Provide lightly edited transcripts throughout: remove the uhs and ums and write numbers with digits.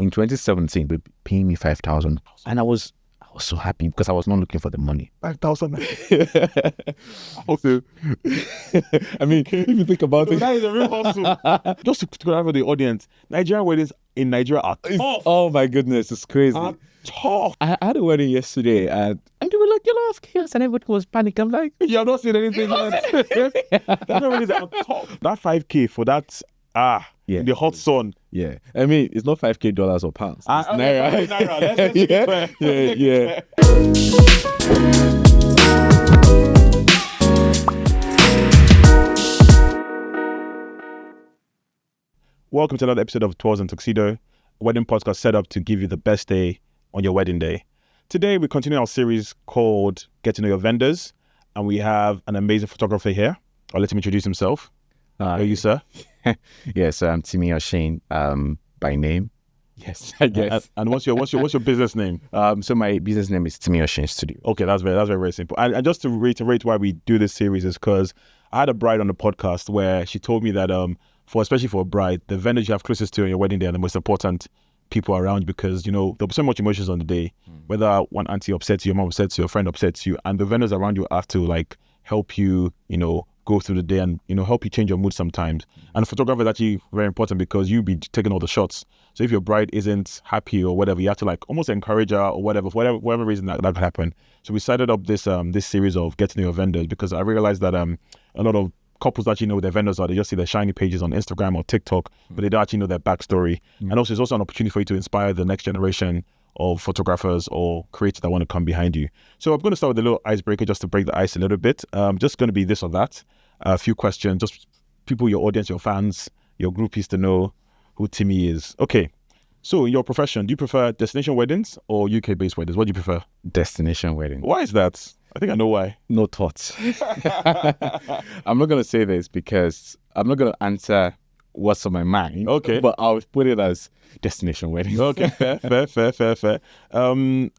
in 2017, they paid me 5,000, and I was so happy because I was not looking for the money. 5,000. Also, I mean, if you think about it, that is a real hustle. Just to clarify for the audience, Nigerian weddings in Nigeria are tough. Oh my goodness, it's crazy. Tough. I had a wedding yesterday, and they were like, "You know, chaos," and everybody was panicking. I'm like, You have not seen anything yet. That weddings are tough. That 5K for that, Yeah. in the hot sun. yeah. I mean, it's not $5,000 or pounds. It's Okay, naira. Naira. Let's be yeah, clear. Welcome to another episode of Twirls and Tuxedo, a wedding podcast set up to give you the best day on your wedding day. Today, we continue our series called Get to Know Your Vendors, and we have an amazing photographer here. I'll let him introduce himself. Who are you, sir? Yes, I'm Timi Oshin, by name. Yes, I guess. And what's your business name? So my business name is Timioshinstudios. Okay, that's very simple. And just to reiterate why we do this series is because I had a bride on the podcast where she told me that especially for a bride, the vendors you have closest to on your wedding day are the most important people around you, because there'll be so much emotions on the day. Whether one auntie upsets you, your mom upsets you, your friend upsets you, and the vendors around you have to help you, go through the day and help you change your mood sometimes. And the photographer is actually very important because you'll be taking all the shots. So if your bride isn't happy or whatever, you have to almost encourage her or whatever, for whatever reason that could happen. So we started up this series of Get to Know Your Vendors because I realized that a lot of couples actually know who their vendors are. They just see their shiny pages on Instagram or TikTok, but they don't actually know their backstory. And also, it's also an opportunity for you to inspire the next generation of photographers or creators that want to come behind you. So I'm going to start with a little icebreaker just to break the ice a little bit. Just going to be this or that. A few questions, just people, your audience, your fans, your groupies to know who Timmy is. Okay. So in your profession, do you prefer destination weddings or UK-based weddings? What do you prefer? Destination wedding. Why is that? I think I know why. No thoughts. I'm not going to say this because I'm not going to answer what's on my mind. Okay. But I'll put it as destination wedding. Okay, fair. And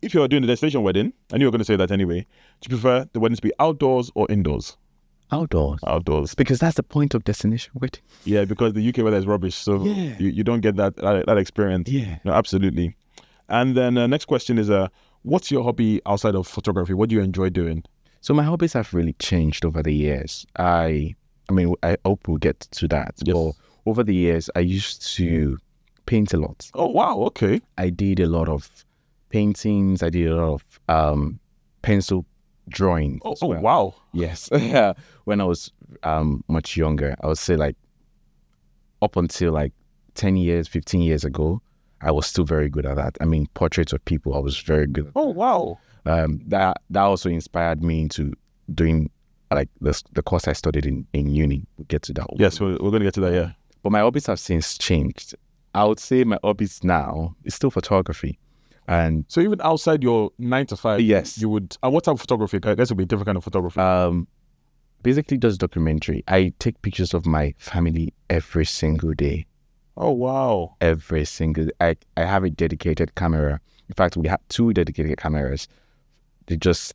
if you're doing a destination wedding, I knew you were going to say that anyway, do you prefer the weddings to be outdoors or indoors? Outdoors. Outdoors. Because that's the point of destination wedding. Yeah, because the UK weather is rubbish, so you don't get that experience. Yeah. No, absolutely. And then next question is, what's your hobby outside of photography? What do you enjoy doing? So my hobbies have really changed over the years. I hope we'll get to that. Yes. But over the years, I used to paint a lot. Oh, wow. Okay. I did a lot of paintings. I did a lot of pencil drawing. Oh, wow. Yes. When I was much younger, I would say up until 10 years, 15 years ago, I was still very good at that. I mean, portraits of people, I was very good at. Oh, wow. That also inspired me into doing the course I studied in uni. We'll get to that. Yes, we're going to get to that, yeah. But my hobbies have since changed. I would say my hobbies now is still photography. And so even outside your 9 to 5, yes, you would. And what type of photography? I guess it would be a different kind of photography. Basically, just documentary. I take pictures of my family every single day. Oh wow! Every single. I have a dedicated camera. In fact, we have 2 dedicated cameras. They just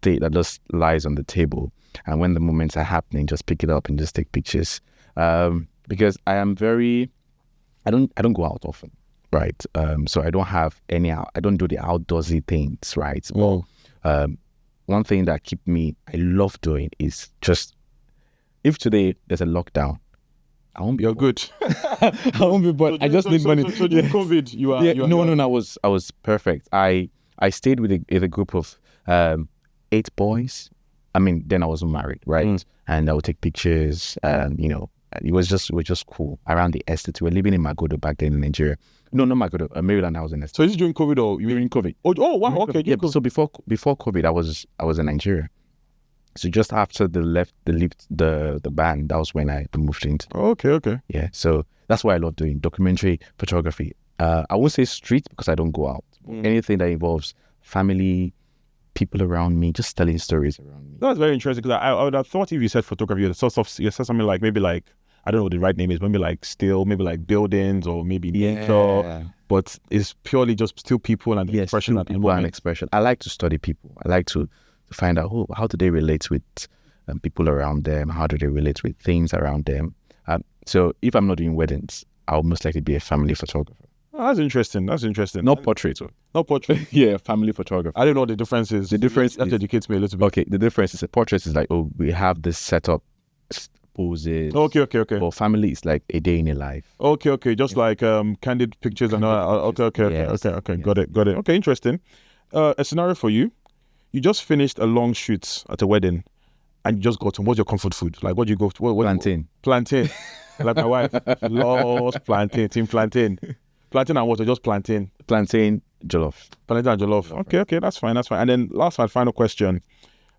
lies on the table, and when the moments are happening, just pick it up and just take pictures. Because I am I don't go out often. Right. So I don't have I don't do the outdoorsy things, right? Well, one thing that I love doing is just, if today there's a lockdown, I won't be. You're good. I won't be bored. I just need money. So during COVID, you are. No. I was perfect. I stayed with a group of 8 boys. I mean, then I wasn't married, right? And I would take pictures. It was just cool around the estate. We were living in Magodo back then in Nigeria. No, not Magodo, Maryland. I was in estate. So is it during COVID or during COVID? Oh wow, okay. Yeah. So before COVID, I was in Nigeria. So just after they left the band, that was when I moved into. Okay. Yeah. So that's why I love doing documentary photography. I won't say street because I don't go out. Anything that involves family, people around me, just telling stories around me. That's very interesting because I would have thought if you said photography, you said something maybe I don't know what the right name is, maybe still, maybe buildings or maybe nature, but it's purely just still people and expression and people and expression. I like to study people. I like to find out how do they relate with people around them, how do they relate with things around them. So if I'm not doing weddings, I'll most likely be a family photographer. Oh, that's interesting. Not portrait. So. Not portrait. Yeah, family photography. I don't know what the difference is. The difference that is, educates me a little bit. Okay, the difference is a portrait is like, oh, we have this setup poses. Okay. But family is like a day in a life. Okay. Just like candid pictures and all. Okay. Yes. Okay. Got it. Okay, interesting. A scenario for you. You just finished a long shoot at a wedding and you just got home. What's your comfort food? Like, what do you go to? Plantain. Plantain. Like my wife, she loves plantain. Team plantain. Plantain and what? Or just plantain? Plantain jollof. Plantain and jollof. Okay, that's fine. And then last and final question.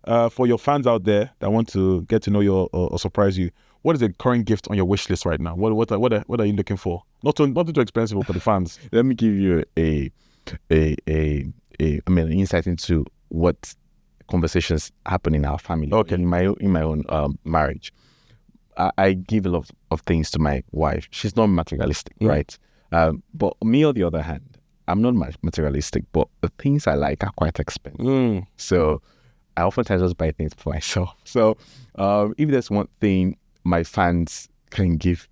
For your fans out there that want to get to know you or surprise you, what is the current gift on your wish list right now? What are you looking for? Not too expensive for the fans. Let me give you an insight into what conversations happen in our family. Okay. In my own marriage, I give a lot of things to my wife. She's not materialistic, right? But me, on the other hand, I'm not materialistic, but the things I like are quite expensive. So I oftentimes just buy things for myself. So if there's one thing my fans can give,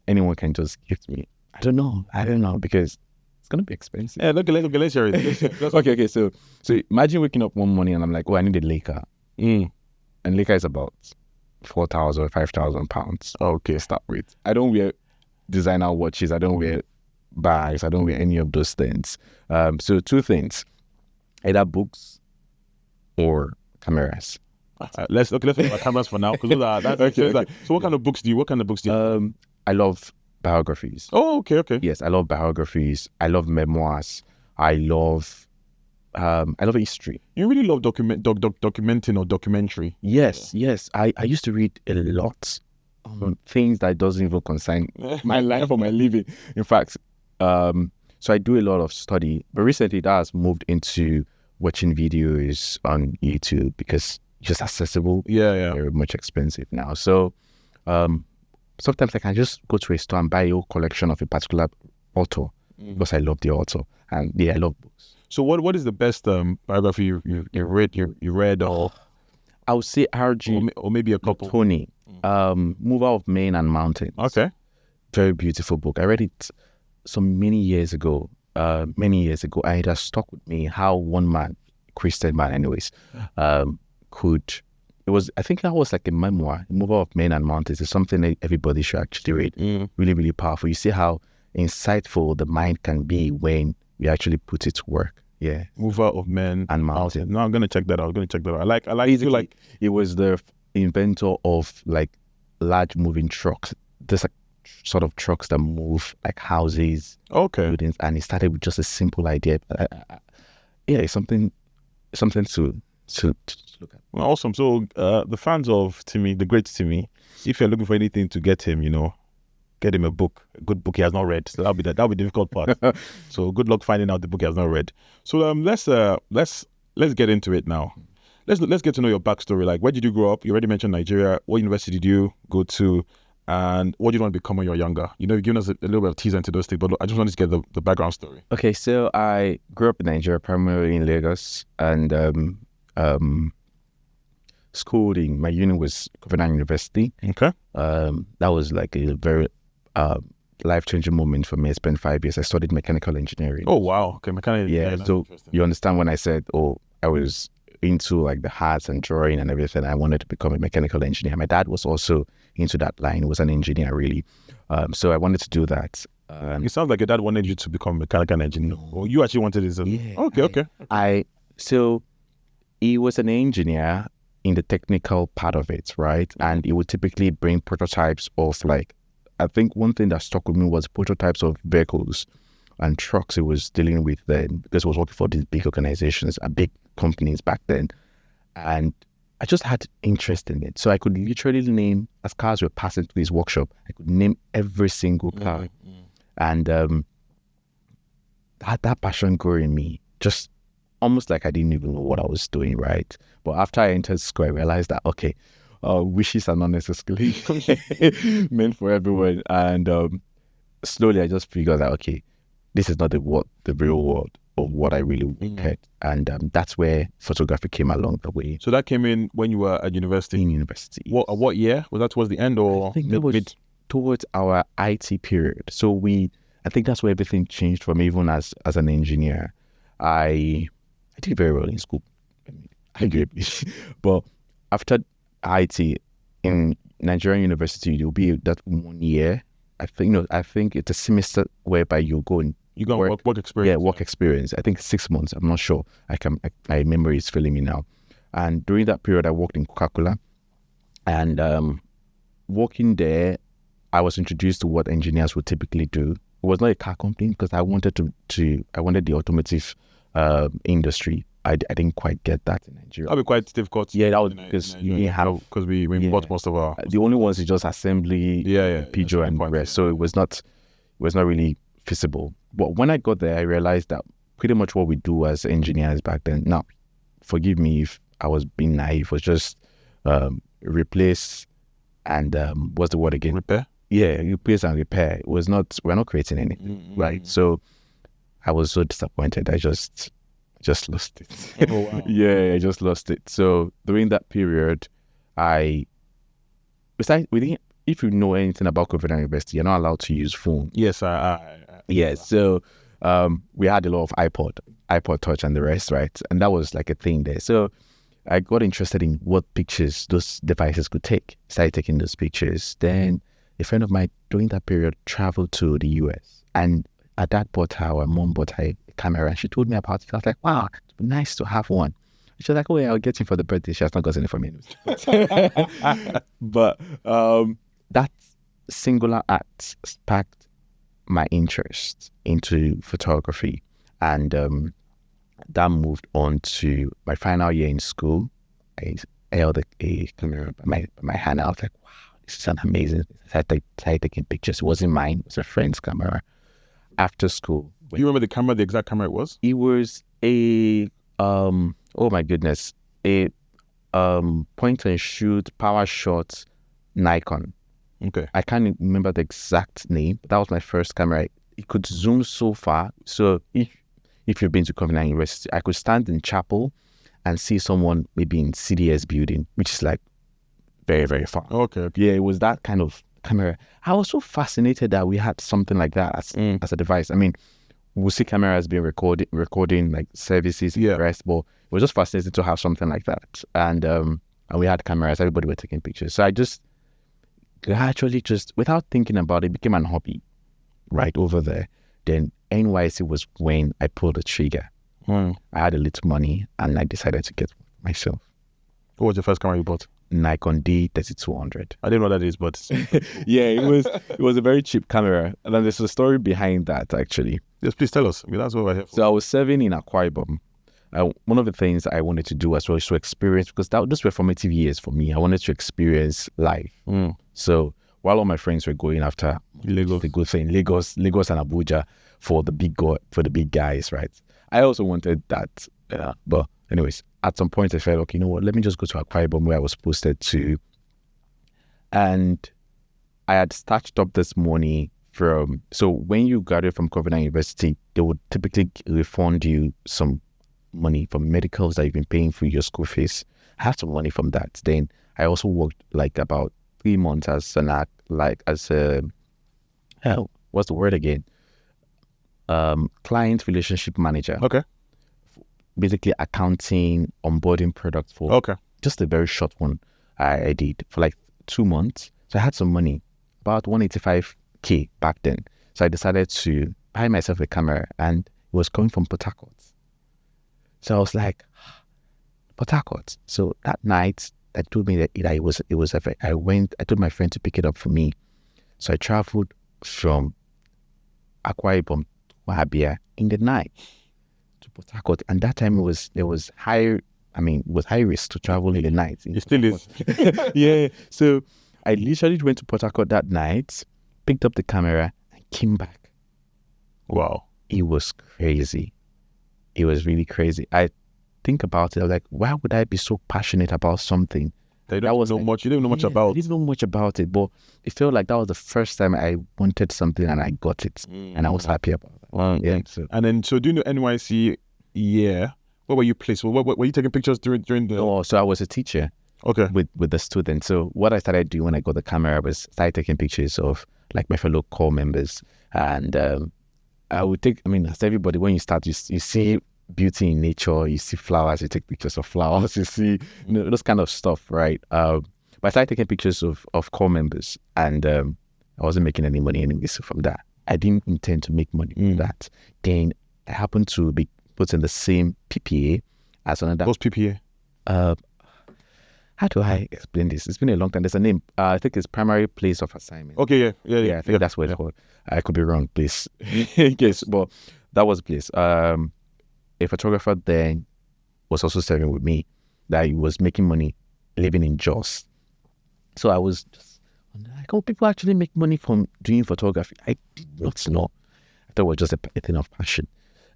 anyone can just give to me. I don't know because it's gonna be expensive. Yeah, let's hear it. Okay. So imagine waking up one morning and I'm like, oh, I need a Laker. And Laker is about 4,000, 5,000 pounds. Okay, start with. I don't wear designer watches. I don't wear bags. I don't wear any of those things. So two things, either books or cameras. Let's talk about cameras for now, because okay. So what kind of books do you? I love biographies. Oh, okay. Yes, I love biographies. I love memoirs. I love history. You really love documenting or documentary. Yes. I used to read a lot on things that doesn't even concern my life or my living. In fact, so I do a lot of study, but recently that has moved into watching videos on YouTube because it's just accessible. Yeah. Very much expensive now. So sometimes I can just go to a store and buy a whole collection of a particular author because I love the author, and I love books. So what is the best biography you read or? I would say RG or maybe a couple. Tony, Mover of Men and Mountains. Okay. Very beautiful book. I read it many years ago, and it has stuck with me how one man, Christian man anyways, I think that was like a memoir. Mover of Men and Mountains is something that everybody should actually read. Really, really powerful. You see how insightful the mind can be when you actually put it to work. Yeah. Mover of Men and Mountains. No, I'm gonna check that out. I like it was the inventor of like large moving trucks. There's like sort of trucks that move like houses, buildings, and he started with just a simple idea. It's something to look at. Well, awesome. So the fans of Timmy, the great Timmy, if you're looking for anything to get him, get him a good book he has not read. So that'll be the difficult part. So good luck finding out the book he has not read. So let's get into it now. Let's get to know your backstory. Like, where did you grow up? You already mentioned Nigeria. What university did you go to? And what did you want to become when you were younger? You've given us a little bit of teaser into those things, but I just wanted to get the background story. Okay, so I grew up in Nigeria, primarily in Lagos, and schooled in my uni was Covenant University. Okay. That was like a very life-changing moment for me. I spent 5 years. I studied mechanical engineering. Oh, wow. Okay, mechanical engineering. Yeah, so you understand when I said, I was into like the arts and drawing and everything. I wanted to become a mechanical engineer. My dad was also into that line. He was an engineer, really. So I wanted to do that. It sounds like your dad wanted you to become a mechanical engineer. No. Or you actually wanted it. Yeah. Okay. So he was an engineer in the technical part of it, right? And he would typically bring prototypes of like, I think one thing that stuck with me was prototypes of vehicles and trucks he was dealing with then, because he was working for these big organizations and big companies back then. And I just had interest in it. So I could literally name, as cars were passing through his workshop, I could name every single car. And that passion grew in me, just almost like I didn't even know what I was doing, right? But after I entered school, I realized that, okay, wishes are not necessarily meant for everyone. And slowly I just figured that, okay, this is not the real world of what I really wanted. And that's where photography came along the way. So that came in when you were at university? In university. What year? Was that towards the end or I think it was towards our IT period. So I think that's where everything changed for me, even as an engineer. I did very well in school. I did. But after IT in Nigerian university, you'll be that 1 year. I think it's a semester whereby you go and work experience. Yeah, work experience. I think 6 months. I'm not sure. My memory is failing me now. And during that period, I worked in Coca-Cola, and working there, I was introduced to what engineers would typically do. It was not a car company because I wanted I wanted the automotive industry. I didn't quite get that in Nigeria. That'd be quite difficult. Yeah, that was because you didn't have, because we bought most of our. The only ones is just assembly, Peugeot and the rest. So it was not really feasible. But when I got there, I realized that pretty much what we do as engineers back then. Now, forgive me if I was being naive. Was just replace and what's the word again? Repair. Yeah, replace and repair. It was not. We're not creating anything, right? So I was so disappointed. I just lost it. Oh, wow. Yeah, I just lost it. So during that period, if you know anything about COVID University, you're not allowed to use phone. Yes, Yes. So we had a lot of iPod Touch and the rest, right? And that was like a thing there. So I got interested in what pictures those devices could take. Started taking those pictures. Then a friend of mine during that period traveled to the US, and at that our mom bought a camera, and she told me about it. I was like, wow, it'd be nice to have one. She was like, oh yeah, I'll get it for the birthday. She has not gotten it for me. But that singular act sparked my interest into photography, and that moved on to my final year in school. I held a camera by my hand. I was like, wow, this is an amazing. I started taking pictures. It wasn't mine. It was a friend's camera. After school. Do you remember the exact camera it was? It was a oh my goodness, a point and shoot power shot Nikon. Okay. I can't remember the exact name, but that was my first camera. It could zoom so far. So if you've been to Covenant University, I could stand in chapel and see someone maybe in CDS building, which is like very, very far. Okay. Yeah, it was that kind of camera. I was so fascinated that we had something like that as a device. I mean, we'll see cameras being recording like services and the rest, but it was just fascinating to have something like that. And we had cameras, everybody were taking pictures. So I just gradually, just without thinking about it, became an hobby right over there. Then NYC was when I pulled the trigger. I had a little money and I decided to get myself. What was your first camera you bought? Nikon D3200. I didn't know what that is, but yeah, it was a very cheap camera. And then there's a story behind that actually. Yes, please tell us. I mean, that's what I have. So I was serving in Akwa Ibom. One of the things I wanted to do as well is to experience, because those were formative years for me. I wanted to experience life. So while all my friends were going after Lagos, the good thing, Lagos and Abuja for the big guys, right? I also wanted that. But anyways, at some point I felt, okay, you know what? Let me just go to Akwa Ibom where I was posted to. And I had started up this money so when you graduate from Covenant University, they would typically refund you some money from medicals that you've been paying for your school fees. I had some money from that. Then I also worked like about 3 months as a what's the word again? Client relationship manager. Okay. Basically accounting, onboarding products for. Okay. Just a very short one I did for like 2 months. So I had some money, about 185K back then. So I decided to buy myself a camera, and it was coming from Port Harcourt. So I was like, Port Harcourt. So that night, I told me that I told my friend to pick it up for me. So I traveled from Akwa Ibom to Wahabia in the night to Port Harcourt. And that time it was high risk to travel in the night. It still is. Yeah. So I literally went to Port Harcourt that night, picked up the camera, and came back. Wow. It was crazy. It was really crazy. I think about it, I was like, why would I be so passionate about something? You didn't know much about. I didn't know much about it, but it felt like that was the first time I wanted something and I got it. And I was happy about that. Wow. Yeah. So during the NYC year, where were you placed? Were you taking pictures during the... Oh, so I was a teacher. Okay. With the students. So what I started doing when I got the camera was started taking pictures of like my fellow corps members. And I would take, I mean, as everybody, when you start, you see beauty in nature, you see flowers, you take pictures of flowers, you see, those kind of stuff, right? But I started taking pictures of core members, and I wasn't making any money anyways from that. I didn't intend to make money from that. Then I happened to be put in the same PPA as another. What's PPA? How do I explain this? It's been a long time. There's a name. I think it's primary place of assignment. Okay, yeah. I think that's what it's called. I could be wrong, please. Yes, but that was the place. A photographer then was also serving with me, that he was making money living in Jos. So I was just like, oh, people actually make money from doing photography. I did not know. I thought it was just a thing of passion.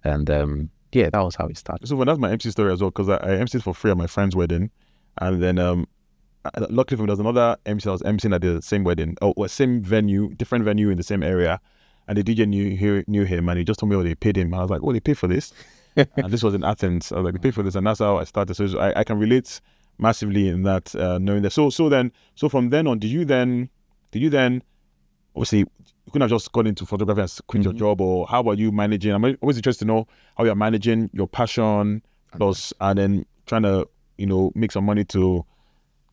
And that was how it started. So that's my MC story as well, because I MC'd for free at my friend's wedding. And then luckily for me, there was another MC I was MCing at the same wedding, same venue, different venue in the same area. And the DJ knew him, and he just told me, they paid him. And I was like, they paid for this? And this was in Athens. I was like, they paid for this, and that's how I started. So I can relate massively in that, knowing that. So from then on, did you then, obviously, you couldn't have just gone into photography and quit your job, or how about you managing? I'm always interested to know how you're managing your passion, plus, and then trying to, make some money to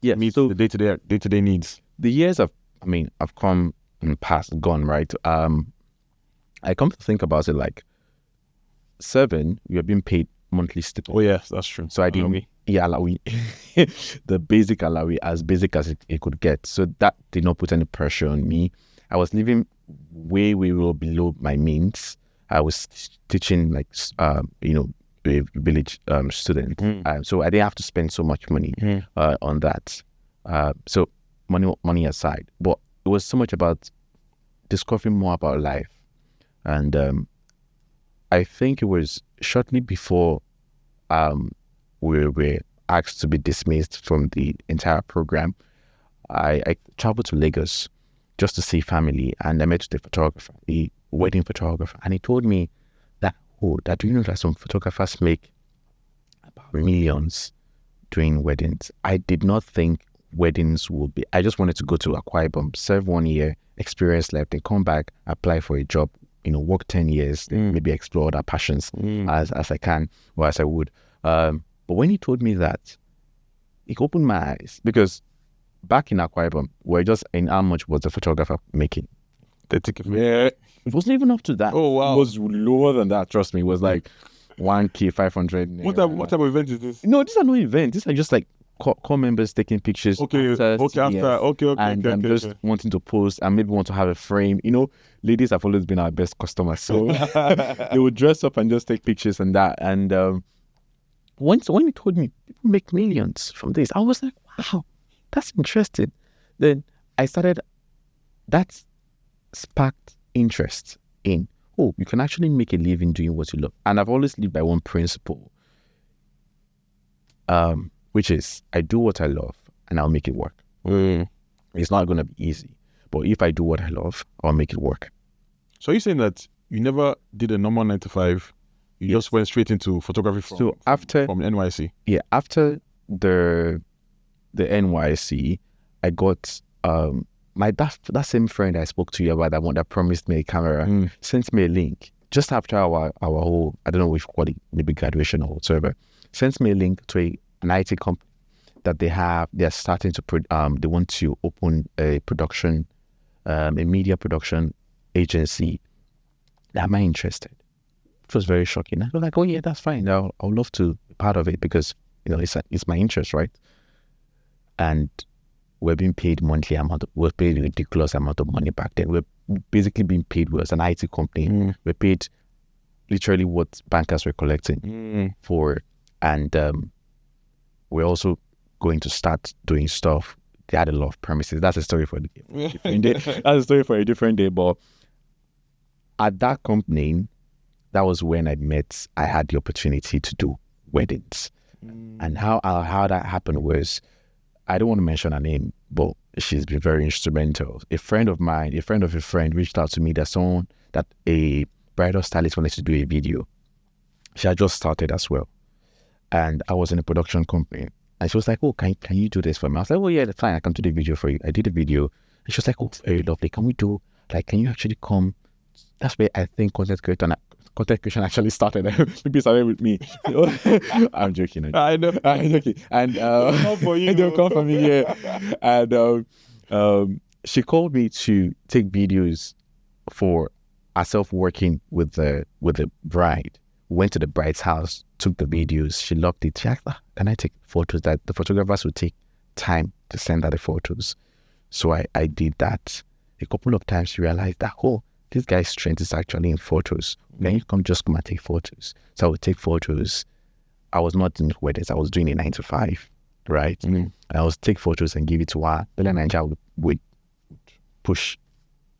meet the day-to-day needs. The years have come and gone, right? I come to think about it like 7, we are being paid monthly stipend. Oh yes, that's true. So I didn't, alawi, the basic alawi, as basic as it could get. So that did not put any pressure on me. I was living way below my means. I was teaching a village student, so I didn't have to spend so much money on that. So money aside, but it was so much about discovering more about life. And I think it was shortly before we were asked to be dismissed from the entire program. I traveled to Lagos just to see family, and I met the photographer, the wedding photographer, and he told me that, do you know that some photographers make about millions doing weddings? I did not think weddings would be. I just wanted to go to Akwa Ibom, serve 1 year, experience life, then come back, apply for a job, work 10 years, maybe explore other passions as I can, or as I would. But when he told me that, it opened my eyes, because back in Akwa Ibom, we're just in how much was the photographer making? It wasn't even up to that. Oh wow! It was lower than that. Trust me, it was like 1K 500. What type of event is this? No, these are no events. These are just like core members taking pictures. Okay. And just wanting to post and maybe want to have a frame. Ladies have always been our best customers, so they would dress up and just take pictures and that. And when he told me people make millions from this, I was like, wow, that's interesting. Then I started. That sparked interest in, you can actually make a living doing what you love. And I've always lived by one principle, which is I do what I love and I'll make it work. It's not going to be easy, but if I do what I love, I'll make it work. So are you saying that you never did a normal 9 to 5? You just went straight into photography from NYC? Yeah, after the NYC, I got that same friend I spoke to you about, that one that promised me a camera, sent me a link just after our whole, I don't know which call it, maybe graduation or whatever, sent me a link to an IT company that they're starting to they want to open a production, a media production agency. Am I interested? It was very shocking. I was like, oh yeah, that's fine. I would love to be part of it, because it's my interest, right? And we're being paid monthly amount. We're paid a ridiculous amount of money back then. We're basically being paid. We're an IT company. We're paid literally what bankers were collecting for, and we're also going to start doing stuff. They had a lot of premises. That's a story for a different day. That's a story for a different day. But at that company, that was when I had the opportunity to do weddings. And how that happened was, I don't want to mention her name, but she's been very instrumental. A friend of mine, a friend of a friend, reached out to me that a bridal stylist wanted to do a video. She had just started as well. And I was in a production company. And she was like, can you do this for me? I was like, yeah, that's fine. I can do the video for you. I did the video. And she was like, very lovely. Can you actually come that's where I think content creation actually started. Maybe it started with me. I'm joking. I know. I'm joking. And come for you. they'll come for me, yeah. And she called me to take videos for herself working with the bride. Went to the bride's house, took the videos. She loved it. She asked, can I take photos? That the photographers would take time to send her the photos. So I did that. A couple of times she realized that, this guy's strength is actually in photos. Then you come and take photos. So I would take photos. I was not in weddings. I was doing a 9 to 5, right? Mm-hmm. And I would take photos and give it to her. Bella Ninja would push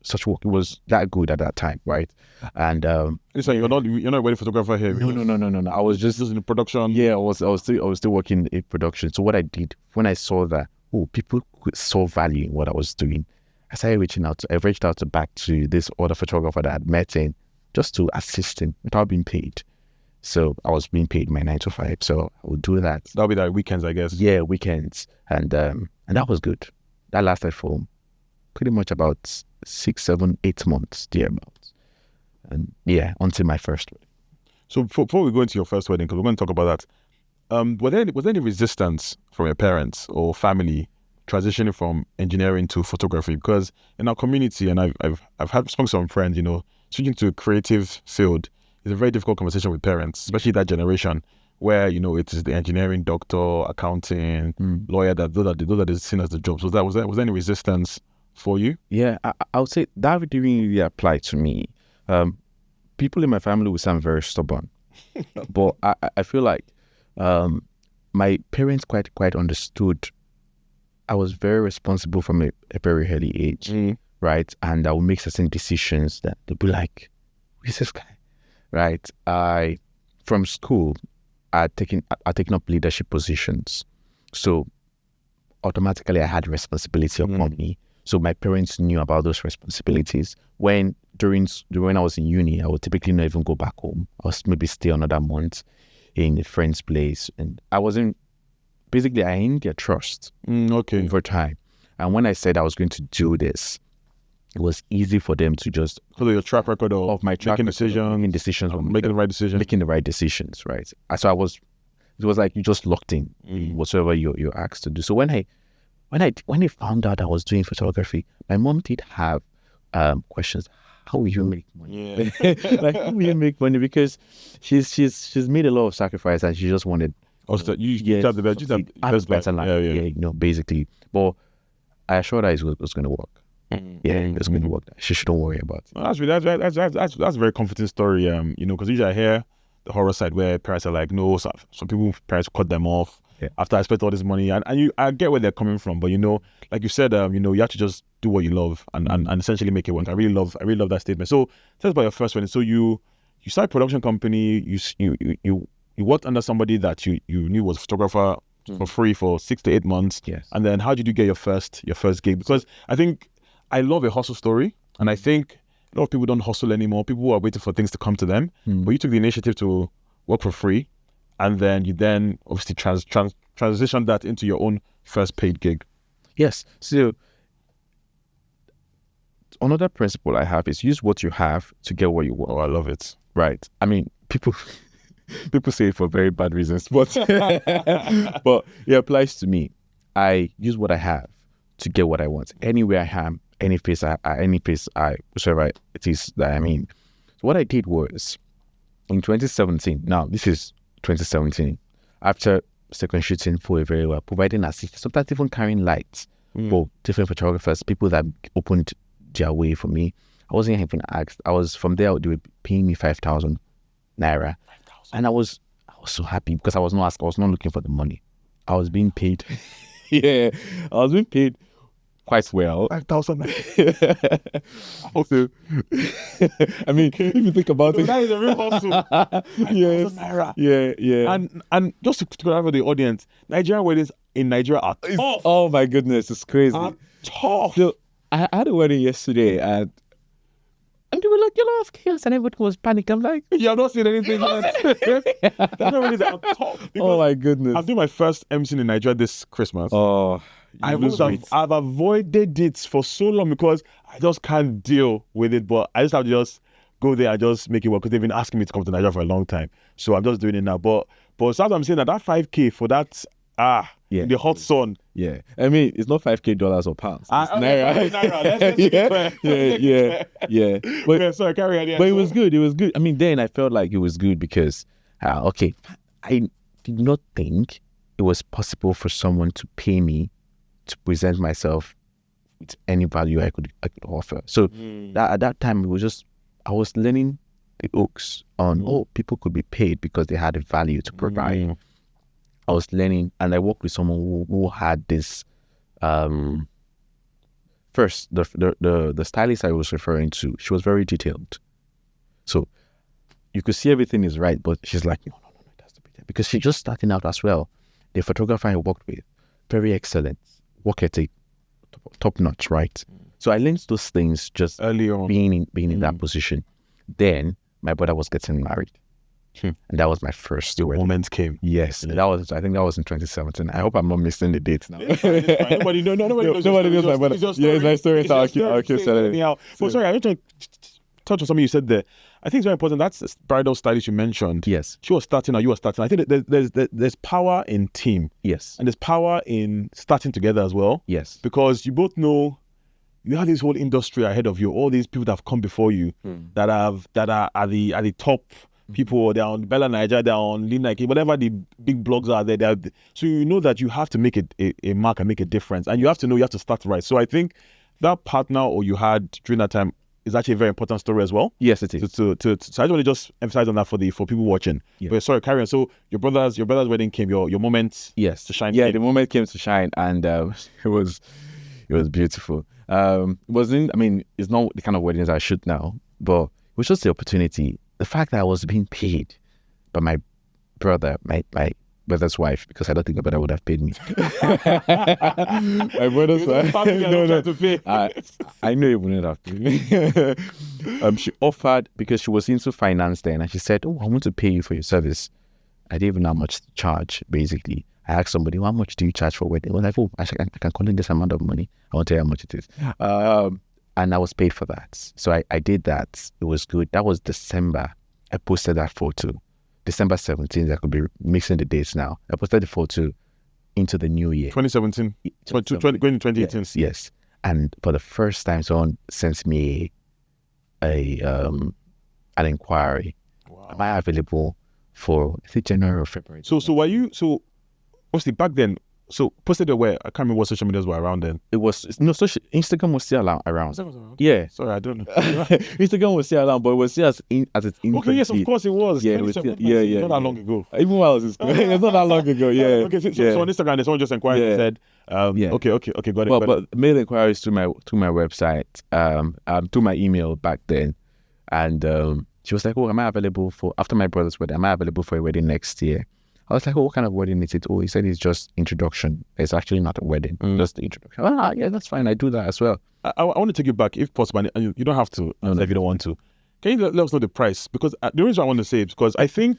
such work. It was that good at that time, right? And so you're not a wedding photographer here. No. I was just in production. Yeah, I was still working in production. So what I did when I saw that people saw value in what I was doing, I started reaching out. I reached out back to this other photographer that I'd met in, just to assist him without being paid. So I was being paid my 9 to 5. So I would do that. That'll be like weekends, I guess. Yeah, weekends, and that was good. That lasted for pretty much about 6, 7, 8 months, thereabouts. And yeah, until my first wedding. So before we go into your first wedding, because we're going to talk about that, was there any resistance from your parents or family transitioning from engineering to photography? Because in our community, and I've had spoken to some friends, switching to a creative field is a very difficult conversation with parents, especially that generation where it is the engineering, doctor, accounting, lawyer that those are seen as the jobs. Was there any resistance for you? Yeah, I would say that didn't really apply to me. People in my family would sound very stubborn, but I feel like my parents quite understood. I was very responsible from a very early age, right? And I would make certain decisions that they'd be like, "Who's this guy?" Right? From school, I'd taken up leadership positions, so automatically I had responsibility upon me. So my parents knew about those responsibilities. When I was in uni, I would typically not even go back home. I was maybe stay another month in a friend's place, and I earned their trust over time. And when I said I was going to do this, it was easy for them to just follow your track record of my track making decisions, making the right decisions, right? So it was like you just locked in whatsoever you're asked to do. So when I found out I was doing photography, my mom did have questions. How will you make money? Yeah. Like, how will you make money? Because she's made a lot of sacrifice, and she just wanted have the best better life. Yeah, basically. But I assured her it was going to work. Yeah, it's going to work. She shouldn't worry about it. That's a very comforting story. Because usually I hear the horror side where parents are like, no, some parents cut them off after I spent all this money, and I get where they're coming from. But like you said, you have to just do what you love and essentially make it work. I really love that statement. So tell us about your first wedding. So you started a production company. You worked under somebody that you knew was a photographer for free for 6 to 8 months. Yes. And then how did you get your first gig? Because I think I love a hustle story, and I think a lot of people don't hustle anymore. People are waiting for things to come to them. But you took the initiative to work for free, and then you obviously transitioned that into your own first paid gig. Yes. So another principle I have is use what you have to get what you want. Oh, I love it. Right. I mean, people say it for very bad reasons, but but it applies to me. I use what I have to get what I want. Anywhere I am, any place whatever it is that I'm in. So what I did was in 2017. Now this is 2017. After second shooting for a very well, providing assistance, sometimes even carrying lights for different photographers, people that opened their way for me. I wasn't even asked. From there they were paying me 5,000 naira. And I was so happy because I was not looking for the money. I was being paid. I was being paid quite well. 5,000. Also, I mean, if you think about it, that is a real hustle. Yes. Yeah. And just to go over the audience, Nigerian weddings in Nigeria are tough. Oh my goodness, it's crazy. Tough. So I had a wedding yesterday, and they were like, a lot of chaos, and everybody was panicking. I'm like, you have not seen anything yet. That's not really that tough. Oh my goodness. I'm doing my first MC in Nigeria this Christmas. Oh, I've avoided it for so long because I just can't deal with it. But I just have to just go there and just make it work because they've been asking me to come to Nigeria for a long time. So I'm just doing it now. But so I'm saying that 5K for that in the hot sun. Yeah, I mean it's not $5K or pounds. It's Naira. Yeah. But sorry, carry on. But it was good. It was good. I mean, then I felt like it was good because, I did not think it was possible for someone to pay me to present myself with any value I could offer. So at that time, I was learning the hooks on, people could be paid because they had a value to provide. I was learning, and I worked with someone who had this. First, the stylist I was referring to, she was very detailed. So you could see everything is right, but she's like, no, it has to be there. Because she's just starting out as well. The photographer I worked with, very excellent, work ethic, top notch, right? So I learned those things just early on, being in that position. Then my brother was getting married. And that was my first moment came. Yes. And I think that was in 2017. I hope I'm not missing the date now. Nobody knows my brother. Yeah, it's my story. So I'll keep selling it. Anyhow. But sorry, I want to touch on something you said there. I think it's very important. That's the bridal stylist you mentioned. Yes. She was starting, or you were starting. I think there's power in team. Yes. And there's power in starting together as well. Yes. Because you both know you have this whole industry ahead of you. All these people that have come before you that are at the top. People, they're on Bella Nigeria, they're on Lean Nike, whatever the big blogs are there. So you know that you have to make a mark and make a difference. And you have to know you have to start right. So I think that partner or you had during that time is actually a very important story as well. Yes, it is. So I just want to just emphasize on that for people watching. Yeah. But sorry, carry on. So your brother's wedding came, your moment to shine. Yeah, the moment came to shine, and it was beautiful. It's not the kind of weddings I shoot now, but it was just the opportunity. The fact that I was being paid by my brother, my brother's wife, because I don't think my brother would have paid me. My brother's wife. I know he wouldn't have paid me. She offered, because she was into finance then, and she said, I want to pay you for your service. I didn't even know how much to charge, basically. I asked somebody, how much do you charge for a wedding? I was like, I can call in this amount of money. I won't tell you how much it is. And I was paid for that. So I did that. It was good. That was December. I posted that photo. December 17th. I could be mixing the dates now. I posted the photo into the new year. 2017. Going to 2018. Yes. And for the first time, someone sent me an inquiry. Wow. Am I available for, is it January or February? So obviously back then, so posted it where? I can't remember what social medias were around then. It was Instagram was still around. Instagram was around? Yeah. Sorry, I don't know. Instagram was still around, but it was still as its infancy. Okay, yes, of course it was. Yeah, it was still, yeah. Not that long ago. Even while I was in school. It's not that long ago, yeah. Okay, so on Instagram, someone just inquired and said, okay, got it. But made inquiries to my website, to my email back then. And she was like, am I available after my brother's wedding, am I available for a wedding next year? I was like, what kind of wedding is it? He said it's just introduction. It's actually not a wedding, just the introduction. Yeah, that's fine. I do that as well. I want to take you back, if possible, and you don't have to, if you don't want to. Can you let us know the price? Because the reason I want to say it is because I think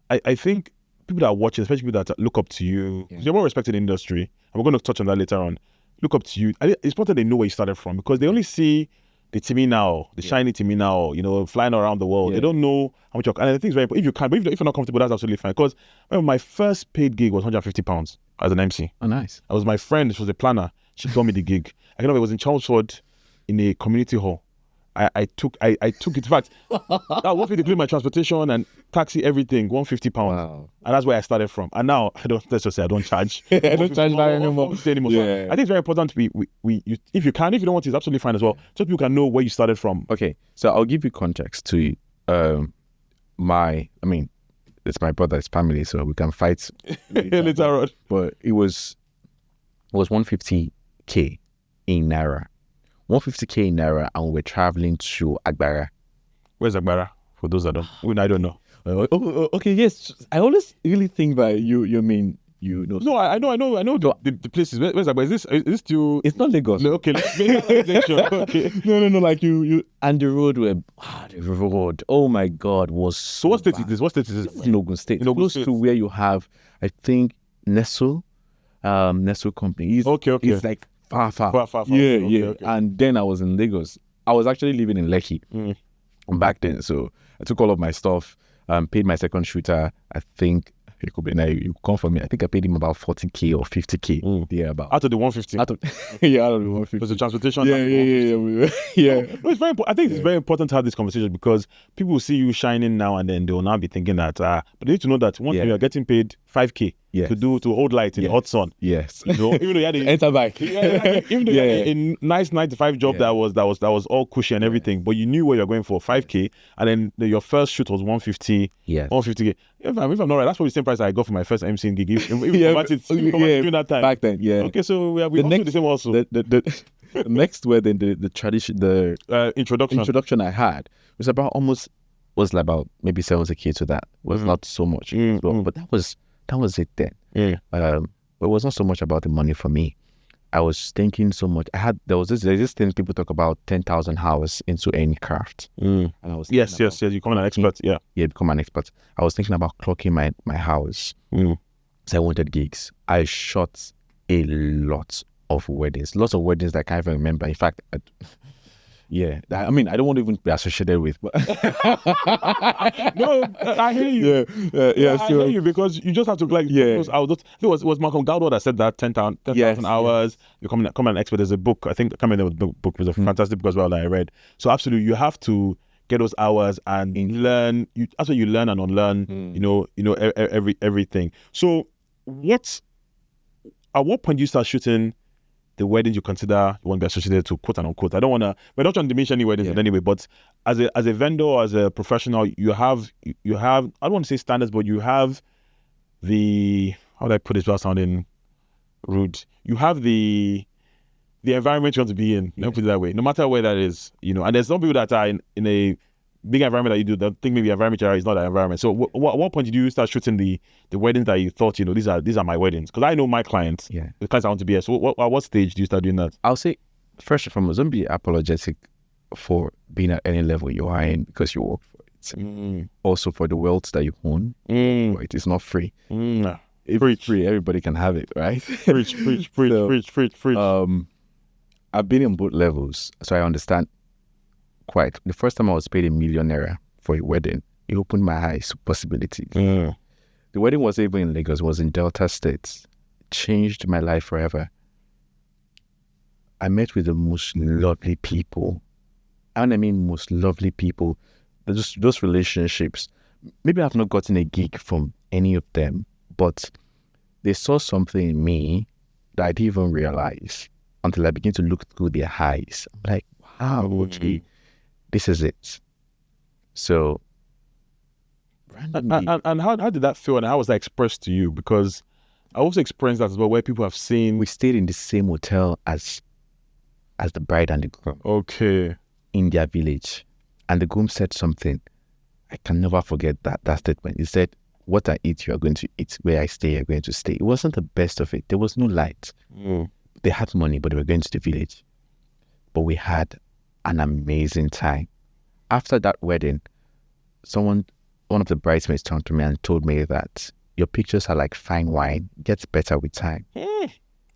people that are watching, especially people that look up to you, you're more respected in the industry, and we're going to touch on that later on, look up to you. It's important they know where you started from, because they only see the Timmy now, the shiny Timmy now, flying around the world. They don't know how much. And I think it's very important. If you can, but if you're not comfortable, that's absolutely fine. Because my first paid gig was £150 as an MC. Oh, nice. I was my friend. She was a planner. She got me the gig. I remember it was in Chelmsford in a community hall. I took it. In fact, that was to clean my transportation and taxi, everything, £150. Wow. And that's where I started from. And now let's just say I don't charge. I don't charge that anymore. Yeah. So I think it's very important if you can, if you don't want it, it's absolutely fine as well. So people can know where you started from. Okay. So I'll give you context to it's my brother's family, so we can fight later on. But it was 150K in Naira. 150K in Naira, and we're traveling to Agbara. Where's Agbara? For those that don't, I don't know. Okay, yes. I always really think that you mean know. No, I know the places. Where's Agbara? Is this still? It's not Lagos. No, okay, okay. No. Like you and the road. Oh my God, was so. So what state bad. is this? What state is this? In Ogun State. Close to where you have, I think, Nestle company. Okay. It's like far. Far. Yeah. Okay. And then I was in Lagos. I was actually living in Lekki. back then. So I took all of my stuff, paid my second shooter. I think it could be now. You come for me. I think I paid him about 40K or 50K. Yeah, about out of the 150. out of yeah, out of the 150. Because the transportation. Yeah. No, it's very important. I think it's very important to have this conversation because people will see you shining now and then they will now be thinking that. But they need to know that once you are getting paid 5K to hold light in the hot sun. Yes. You know, even though you had enter back. Even though you had a nice 9 to 5 job that was all cushy and everything, but you knew what you're going for, 5K, and then your first shoot was 150. Yeah. 150K. If I'm not right, that's probably the same price I got for my first MCing gig. During that time. Back then, yeah. Okay, so we also do the same also. The next wedding, the tradition, the introduction I had was like about maybe 70K to that. Was not so much, but that was it then. But it was not so much about the money for me. I was thinking so much. There's this thing people talk about 10,000 hours into any craft. And I was yes. You become an expert. Yeah, become an expert. I was thinking about clocking my hours. So I wanted gigs. I shot a lot of weddings that I can't even remember. In fact, I don't want to even be associated with. But no, I hear you. I hear you because you just have to it was Malcolm Gladwell that said that 10,000 hours. You become an expert. There's a book. I think I can't remember the book. It was a fantastic book as well that I read. So absolutely, you have to get those hours and learn. That's what you learn and unlearn. Everything. So at what point do you start shooting the weddings you consider you want to be associated to, quote and unquote? We're not trying to diminish any weddings in any way, but as a vendor or as a professional, you have I don't want to say standards, but you have the, how do I put this without sounding rude? You have the environment you want to be in. Let me put it that way. No matter where that is, and there's some people that are in a big environment that you do that think maybe environment is not that environment. So at what point did you start shooting the weddings that you thought, these are my weddings? Because I know my clients, the clients I want to be at. So at what stage do you start doing that? I'll say, first and foremost, don't be apologetic for being at any level you are in because you work for it. Also for the wealth that you own, it is not free. If it's free, everybody can have it, right? Preach. I've been in both levels, so I understand quite. The first time I was paid $1 million for a wedding, it opened my eyes to possibilities. The wedding was even in Lagos, was in Delta State. Changed my life forever. I met with the most lovely people. And I mean most lovely people. Those relationships. Maybe I've not gotten a gig from any of them, but they saw something in me that I didn't even realize until I began to look through their eyes. I'm like, wow, okay, this is it. So, and how did that feel and how was that expressed to you? Because I also experienced that as well, where people have seen. We stayed in the same hotel as the bride and the groom. Okay. In their village. And the groom said something. I can never forget that statement. He said, what I eat, you are going to eat. Where I stay, you're going to stay. It wasn't the best of it. There was no light. They had money, but they were going to the village. But we had an amazing time. After that wedding, one of the bridesmaids turned to me and told me that your pictures are like fine wine. It gets better with time.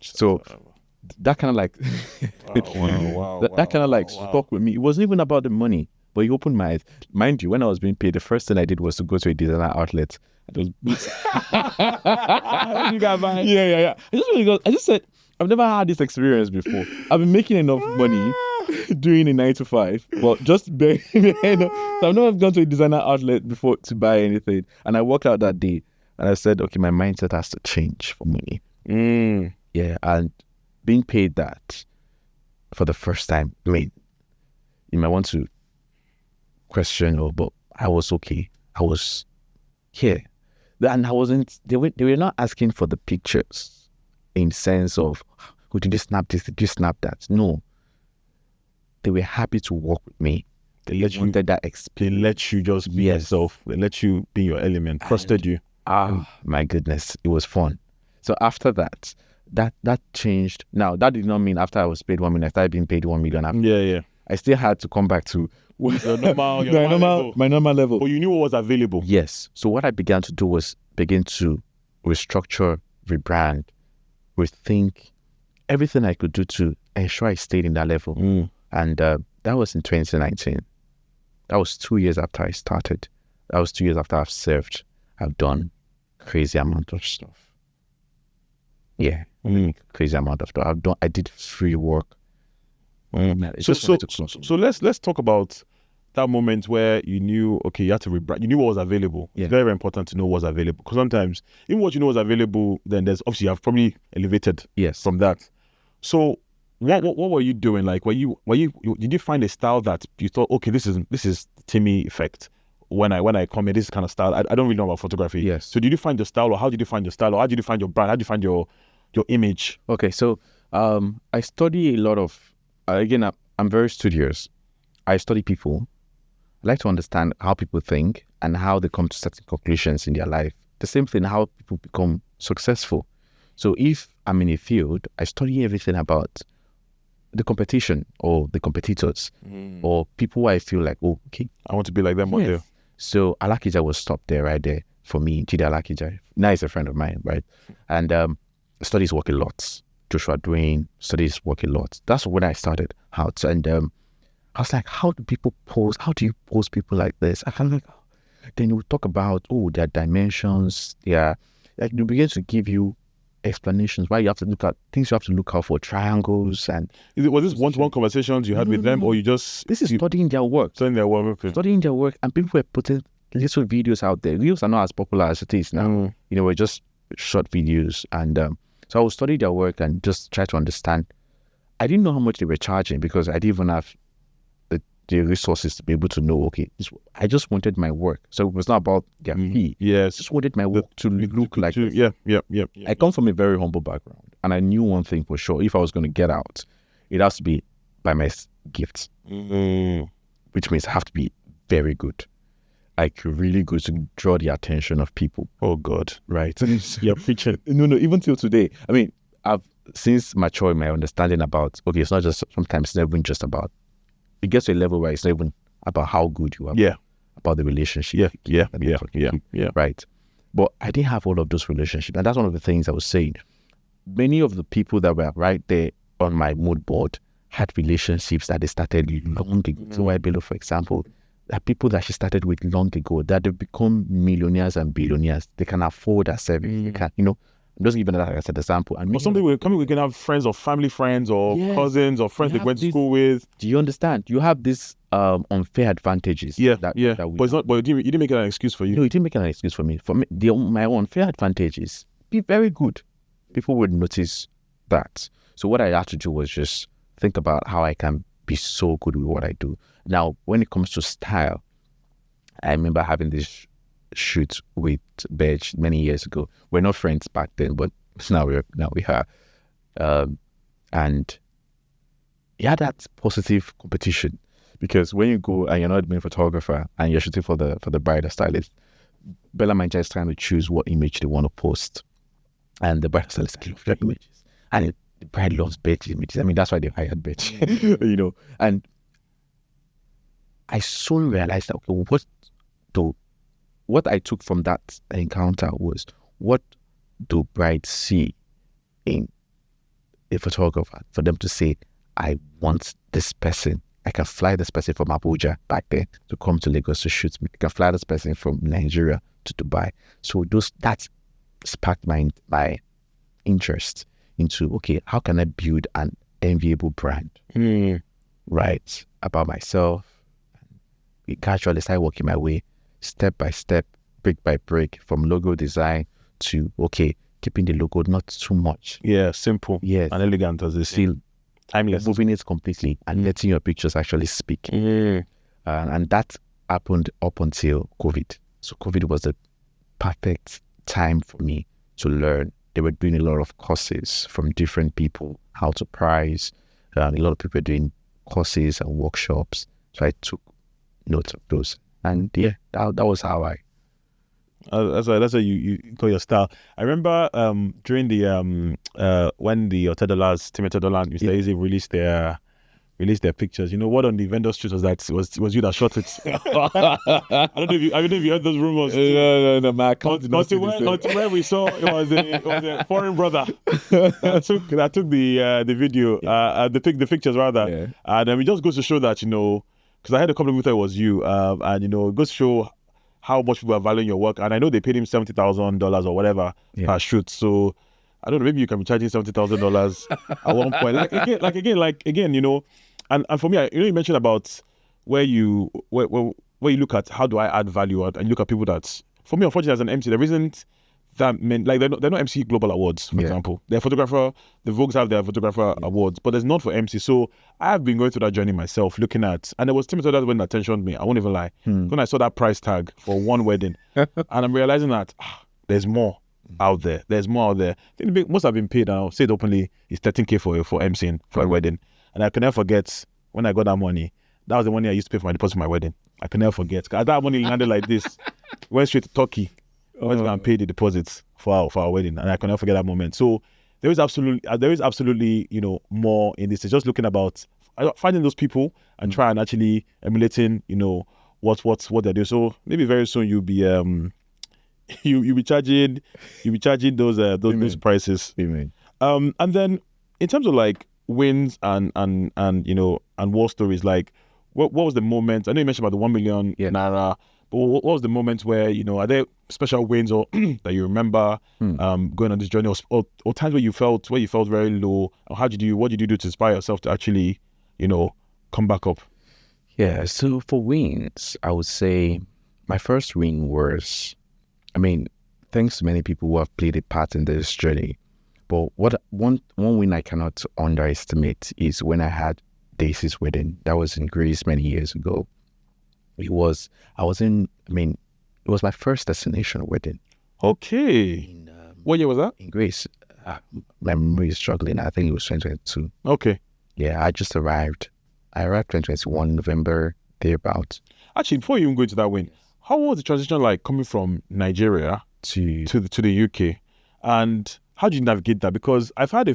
So that kind of like that kind of like stuck with me. It wasn't even about the money, but it opened my eyes. Mind you, when I was being paid, the first thing I did was to go to a designer outlet. You got mine. Yeah. I just said, I've never had this experience before. I've been making enough money doing a 9 to 5, but just so I've never gone to a designer outlet before to buy anything. And I walked out that day and I said, okay, my mindset has to change for money. Yeah, and being paid that for the first time, I mean, you might want to question, but I was okay. I was here. And I wasn't, they were not asking for the pictures in sense of, oh, did you snap this? Did you snap that? No. They were happy to work with me. They wanted that experience. They let you just be yourself. They let you be your element. Trusted you. My goodness. It was fun. So after that changed. Now, that did not mean after I was paid 1 million, I started being paid 1 million. Yeah. I still had to come back to my normal level. But you knew what was available. Yes. So what I began to do was begin to restructure, rebrand, rethink everything I could do to ensure I stayed in that level. And that was in 2019. That was 2 years after I started. That was 2 years after I've served. I've done crazy amount of stuff. Yeah, crazy amount of stuff. I did free work. So let's talk about that moment where you knew, okay, you had to rebrand. You knew what was available. Yeah. It's very, very important to know what's available, because sometimes even what you know is available, then there's obviously you have probably elevated from that. So what were you doing? Like, did you find a style that you thought, okay, this is Timi effect? When I come in, this kind of style. I don't really know about photography. Yes. So did you find your style, or how did you find your style, or how did you find your brand? How did you find your image? Okay, so I study a lot of. Again, I'm very studious. I study people. I like to understand how people think and how they come to certain conclusions in their life. The same thing, how people become successful. So if I'm in a field, I study everything about the competition or the competitors or people who I feel like, oh, okay, I want to be like them. What there? So Alakija was stopped there, right there for me. Jide Alakija. Now he's a friend of mine, right? And studies work a lot. Joshua Dwayne studies work a lot. That's when I started out. And I was like, how do people pose? How do you pose people like this? I kind of like, then we talk about, their dimensions. Yeah, like they begin to give you explanations why you have to look at things. You have to look out for triangles. And was this one-to-one conversations you had with them, or you just studying their work? Studying their work, okay. Studying their work, and people were putting little videos out there. Reels are not as popular as it is now. We're just short videos, and so I would study their work and just try to understand. I didn't know how much they were charging because I didn't even have the resources to be able to know, okay, I just wanted my work. So it was not about their fee. Yes. I just wanted my work to look like this. Yeah. I come from a very humble background, and I knew one thing for sure. If I was going to get out, it has to be by my gifts, which means I have to be very good. Like really good to draw the attention of people. Oh God. Right. You're preaching. No, even till today. I mean, I've since matured my understanding about, okay, it's not just, sometimes it's not even just about, it gets to a level where it's not even about how good you are. Yeah. About the relationship. Yeah. Right. But I didn't have all of those relationships. And that's one of the things I was saying. Many of the people that were right there on my mood board had relationships that they started long ago. So I below, for example, are people that she started with long ago, that they've become millionaires and billionaires. They can afford that service. They can, I'm just giving that as an example. And or something we can have friends or family friends or cousins or friends they went to school with. Do you understand? You have these unfair advantages. But it's not. But you didn't make it an excuse for you. No, it didn't make it an excuse for me. For me, my unfair advantages be very good. People would notice that. So what I had to do was just think about how I can be so good with what I do. Now, when it comes to style, I remember having this shoot with Bedge many years ago. We're not friends back then, but now we are. And you had that positive competition, because when you go and you're not being a photographer and you're shooting for the bride or stylist, Bella Manja is trying to choose what image they want to post, and the bride or stylist loves their images, and the bride loves Bedge images. I mean, that's why they hired Bedge, And I soon realized that, okay, what I took from that encounter was, what do brides see in a photographer for them to say, I want this person. I can fly this person from Abuja back there to come to Lagos to shoot me. I can fly this person from Nigeria to Dubai. So that sparked my interest into, okay, how can I build an enviable brand, right, about myself? We gradually started working my way, step by step, brick by brick, from logo design to, okay, keeping the logo not too much. Yeah, simple. Yes. And elegant as this. Still timeless. Moving it completely and letting your pictures actually speak. And that happened up until COVID. So COVID was the perfect time for me to learn. They were doing a lot of courses from different people, how to price. A lot of people were doing courses and workshops. So I took notes of those. And yeah, that was how I... That's how you call your style. I remember during the when the Otedolas, Timi Otedola and Mr. Easy released their pictures. You know what on the vendor street was that was you that shot it. I don't know if you heard those rumors. No, my account until where we saw it was a foreign brother that took the video, the pictures rather, and then it just goes to show that because I had a couple of people thought it was you, and it goes to show how much people are valuing your work. And I know they paid him $70,000 or whatever per shoot. So I don't know, maybe you can be charging $70,000 at one point. And for me, you mentioned about where you look at how do I add value and you look at people that, for me, unfortunately, as an MC, there isn't that many, like they're not MC Global Awards, for example. They're photographer, the Vogues have their photographer awards, but there's not for MC. So I have been going through that journey myself, looking at, and it was Timi Oshin when that attentioned me. I won't even lie. When I saw that price tag for one wedding, and I'm realizing that there's more out there. There's more out there. I think most have been paid, and I'll say it openly, is $13K for MCing for a wedding. And I can never forget when I got that money. That was the money I used to pay for my deposit for my wedding. I can never forget. That money landed like this, went straight to Turkey. Went to go and pay the deposits for our wedding, and I can never forget that moment. So there is absolutely more in this. It's just looking about finding those people and try and actually emulating what they're doing. So maybe very soon you'll be you'll be charging those prices. Amen. And then in terms of like wins and war stories, like what was the moment? I know you mentioned about the 1 million naira. But what was the moment where, are there special wins or that you remember going on this journey, or times where you felt very low? Or what did you do to inspire yourself to actually, come back up? Yeah, so for wins, I would say my first win was, thanks to many people who have played a part in this journey. But one win I cannot underestimate is when I had Daisy's wedding. That was in Greece many years ago. It was my first destination wedding. Okay. What year was that? In Greece. My memory is struggling. I think it was 2022. Okay. Yeah, I just arrived. I arrived 2021, November, thereabout. Actually, before you even go into that win, how was the transition like coming from Nigeria to the UK? And how did you navigate that? Because I've had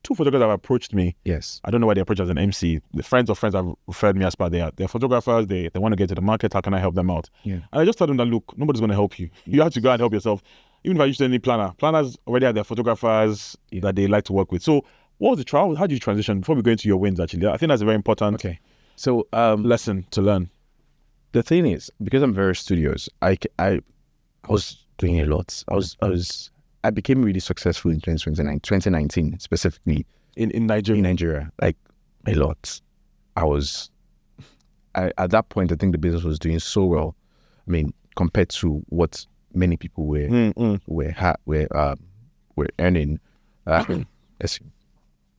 two photographers have approached me. Yes. I don't know why they approached as an MC. The friends of friends have referred me as part. They're photographers. They want to get to the market. How can I help them out? Yeah. And I just told them that, look, nobody's going to help you. You have to go and help yourself. Even if I used any planner. Planners already have their photographers that they like to work with. So what was the trial? How did you transition before we go into your wins, actually? I think that's a very important So lesson to learn. The thing is, because I'm very studious, I was doing a lot. I became really successful in 2019 specifically. In Nigeria? In Nigeria, like a lot. At that point, I think the business was doing so well. Compared to what many people were earning.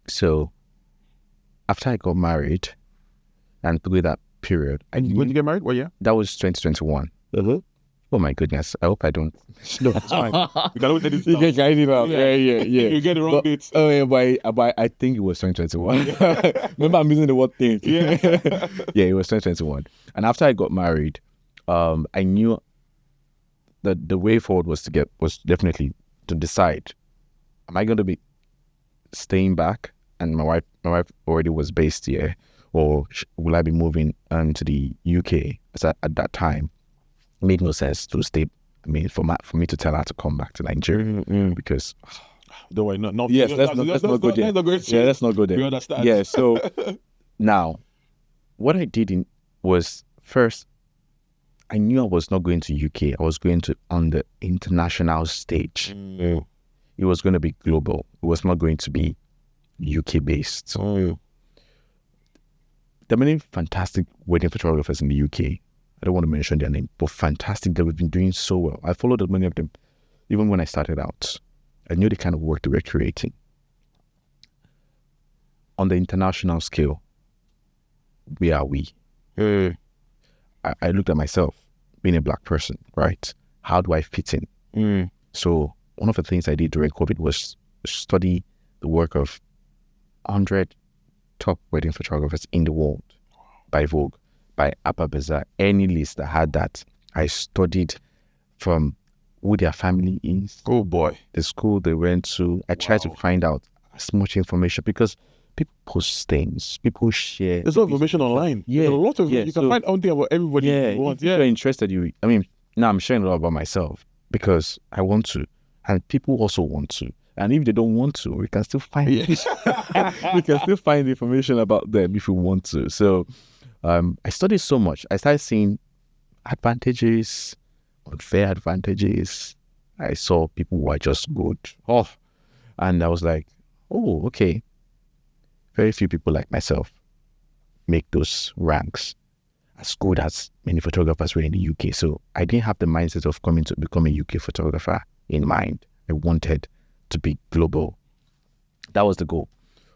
So after I got married, and through that period, when did you get married? What year? That was 2021. Oh my goodness! I hope I don't. No, it's fine. We can always edit You can edit it out. Yeah. You get the wrong dates. Oh yeah, but I think it was 2021. Remember, I'm using the word thing. Yeah. Yeah, it was 2021. And after I got married, I knew that the way forward was definitely to decide: am I going to be staying back? And my wife already was based here, or will I be moving to the UK? At that time, it made no sense to stay. For me to tell her to come back to Nigeria because. Don't worry, no. Yes, let's not go there. Yeah, let's not go there. We understand. Yeah, so now, what I did was first, I knew I was not going to UK. I was going to on the international stage. It was going to be global. It was not going to be UK based. There are many fantastic wedding photographers in the UK. I don't want to mention their name, but fantastic that we've been doing so well. I followed many of them, even when I started out. I knew the kind of work they were creating. On the international scale, where are we? I looked at myself, being a black person, right? How do I fit in? So one of the things I did during COVID was study the work of 100 top wedding photographers in the world by Vogue, by Upper Bazaar, any list that had that. I studied from who their family is. Oh boy. The school they went to. I tried to find out as much information because people post things, people share. There's a lot of information online. Yeah. There's a lot of you can find anything about everybody you want. If you're interested, now I'm sharing a lot about myself because I want to. And people also want to. And if they don't want to, we can still find we can still find information about them if we want to. So I studied so much. I started seeing advantages, unfair advantages. I saw people who are just good. Oh, and I was like, oh, okay. Very few people like myself make those ranks as good as many photographers were in the UK. So I didn't have the mindset of coming to become a UK photographer in mind. I wanted to be global. That was the goal.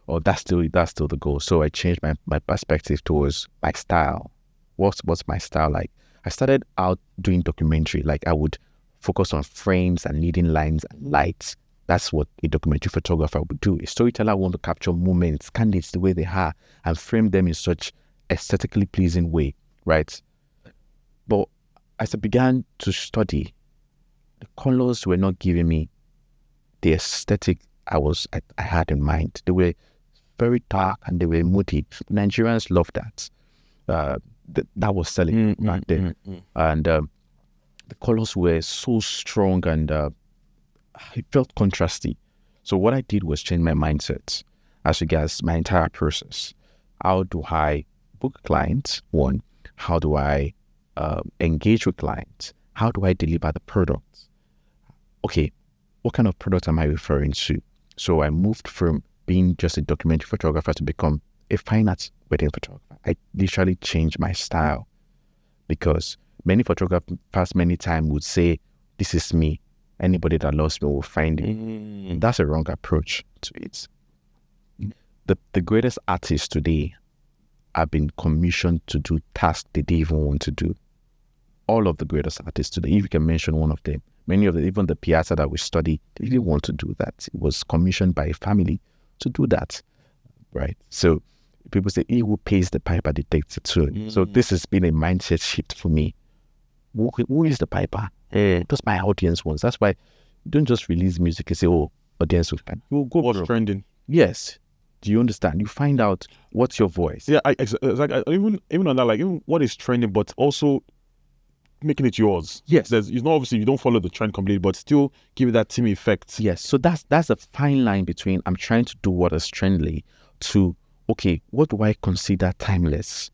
Or that's still the goal. So I changed my perspective towards my style. What's my style like? I started out doing documentary. Like I would focus on frames and leading lines and lights. That's what a documentary photographer would do. A storyteller want to capture moments, candidates the way they are, and frame them in such aesthetically pleasing way, right? But as I began to study, the colors were not giving me the aesthetic I had in mind. They were very dark and they were moody. Nigerians love that. That was selling back then. And the colors were so strong and it felt contrasty. So what I did was change my mindset as regards my entire process. How do I book clients? One, how do I engage with clients? How do I deliver the product? Okay, what kind of product am I referring to? So I moved from being just a documentary photographer to become a fine arts wedding photographer. I literally changed my style because many photographers many times would say, this is me. Anybody that loves me will find it. That's a wrong approach to it. The greatest artists today have been commissioned to do tasks they didn't even want to do. All of the greatest artists today, if you can mention one of them, many of them, even the Piazza that we study, they didn't want to do that. It was commissioned by a family to do that, right? So people say, he who pays the piper dictates the tune. So this has been a mindset shift for me. Who is the piper? Just my audience wants. That's why you don't just release music and say, oh, audience will find. You go what's trending. Yes. Do you understand? You find out what's your voice. Yeah, even on that, like even what is trending, but also making it yours. Yes. It's not obviously you don't follow the trend completely, but still give it that Timmy effect. Yes. So that's a fine line between I'm trying to do what is trendy to, okay, what do I consider timeless?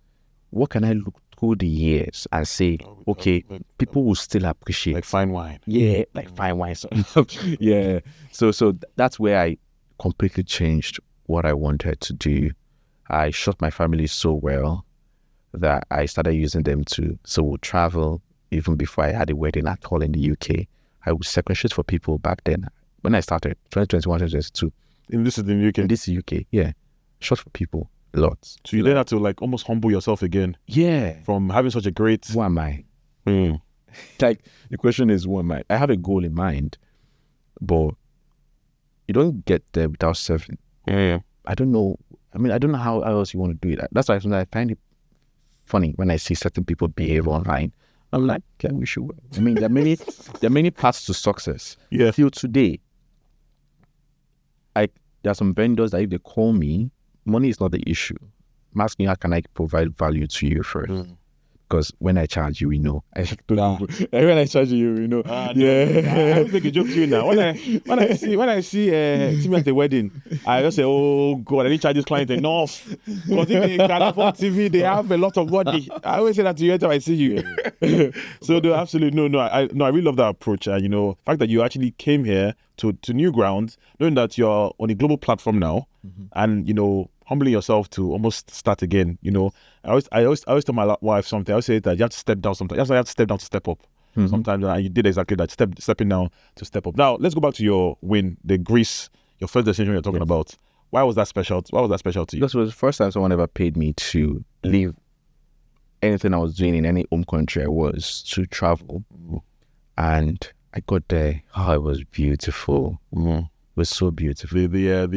What can I look through the years and say, okay, people will still appreciate. Like fine wine. Yeah, like fine wine. So, yeah. So that's where I completely changed what I wanted to do. I shot my family so well that I started using them so we'll travel. Even before I had a wedding at all in the UK, I would second shoot for people back then. When I started, 2021, 2022. And this is in the UK? This is UK, yeah. Shot for people, a lot. So you then had to like almost humble yourself again. Yeah. From having such a great... Who am I? Like, the question is, who am I? I have a goal in mind, but you don't get there without serving. Yeah. I don't know. I mean, I don't know how else you want to do it. That's why sometimes I find it funny when I see certain people behave online. I'm like, okay, we should. I mean, there are many paths to success. Yeah. Till today, there are some vendors that if they call me, money is not the issue. I'm asking, how can I provide value to you first? Because when I charge you, when I charge you, Yeah. I make a joke to you now. When I see Timmy at the wedding, I just say, oh God, I didn't charge this client enough. Because if they can afford TV, they have a lot of money. I always say that to you every time I see you. So no, absolutely I really love that approach. And the fact that you actually came here to new ground, knowing that you're on a global platform now, and humbling yourself to almost start again. I always tell my wife something. I always say that you have to step down sometimes. That's why you have to step down to step up. Sometimes, and you did exactly that. Stepping down to step up. Now let's go back to your win, the Greece, your first destination you're talking about. Why was that special? Why was that special to you? Because it was the first time someone ever paid me to leave anything I was doing in any home country I was to travel, and I got there. Oh, it was beautiful. It was so beautiful. The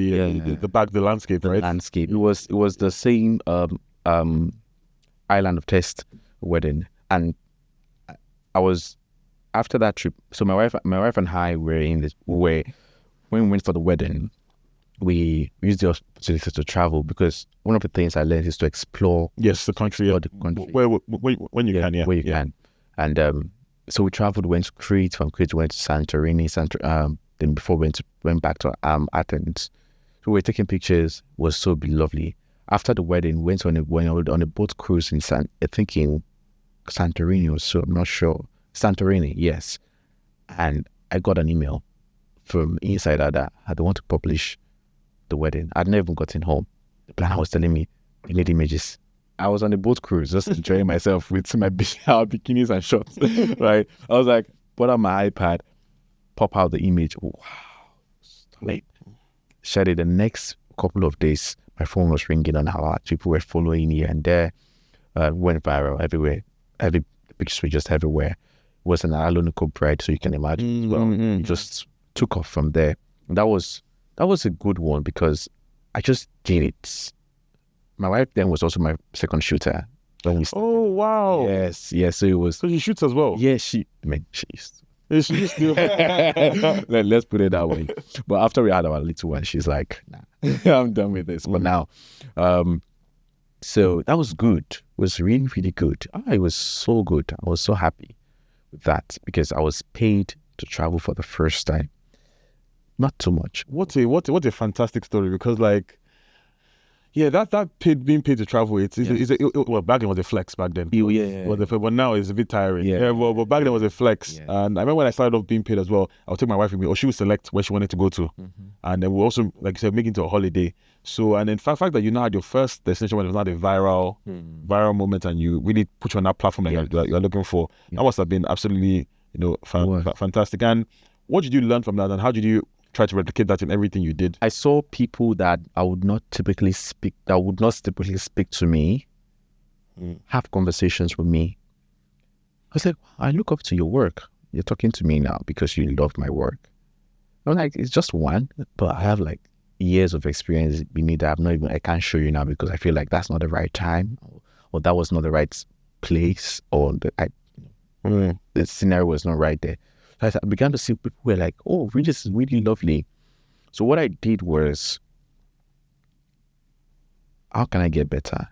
landscape, right? Landscape. It was the same island of test wedding, and I was after that trip. So my wife and I were when we went for the wedding, we used the opportunity to travel because one of the things I learned is to explore. Yes, the country. The country. When you can, yeah. Where you can, and so we traveled. Went to Crete. From Crete, went to Santorini. Then before went back to Athens. So we were taking pictures. It was so lovely. after the wedding, went on a boat cruise in I think in Santorini or so. I'm not sure. Santorini, yes. And I got an email from Insider that they want to publish the wedding. I'd never even gotten home. The planner was telling me they need images. I was on a boat cruise, just enjoying myself with my bikinis and shorts. Right? I was like, put on my iPad, pop out the image. Wow, stunning. Shared it the next couple of days. My phone was ringing on how people were following here and there. Went viral everywhere. Every pictures were just everywhere. It was an Alonico bride, so you can imagine as well. It just took off from there. And that was a good one because I just did it. My wife then was also my second shooter when we started. Oh wow! Yes. So it was. So she shoots as well. Yeah, she used Yeah, she used to. Let's put it that way. But after we had our little one, she's like, nah, I'm done with this. But now, so that was good. It was really, really good. It was so good. I was so happy with that because I was paid to travel for the first time. Not too much. What a fantastic story because like, yeah, being paid to travel, well, back then was a flex back then. Yeah. But now it's a bit tiring. Yeah. But back then was a flex. Yeah. And I remember when I started off being paid as well, I would take my wife with me, or she would select where she wanted to go to. And then we also, like you said, make it into a holiday. So, and in fact that you now had your first destination when it was not a viral moment and you really put you on that platform that you're looking for, that must have been absolutely, fantastic. And what did you learn from that and how did you try to replicate that in everything you did? I saw people that would not typically speak to me, have conversations with me. I was like, I look up to your work. You're talking to me now because you love my work. I'm like, it's just one, but I have like years of experience beneath that I can't show you now because I feel like that's not the right time or that was not the right place or the scenario was not right there. I began to see people were like, oh, this is really lovely. So what I did was, how can I get better?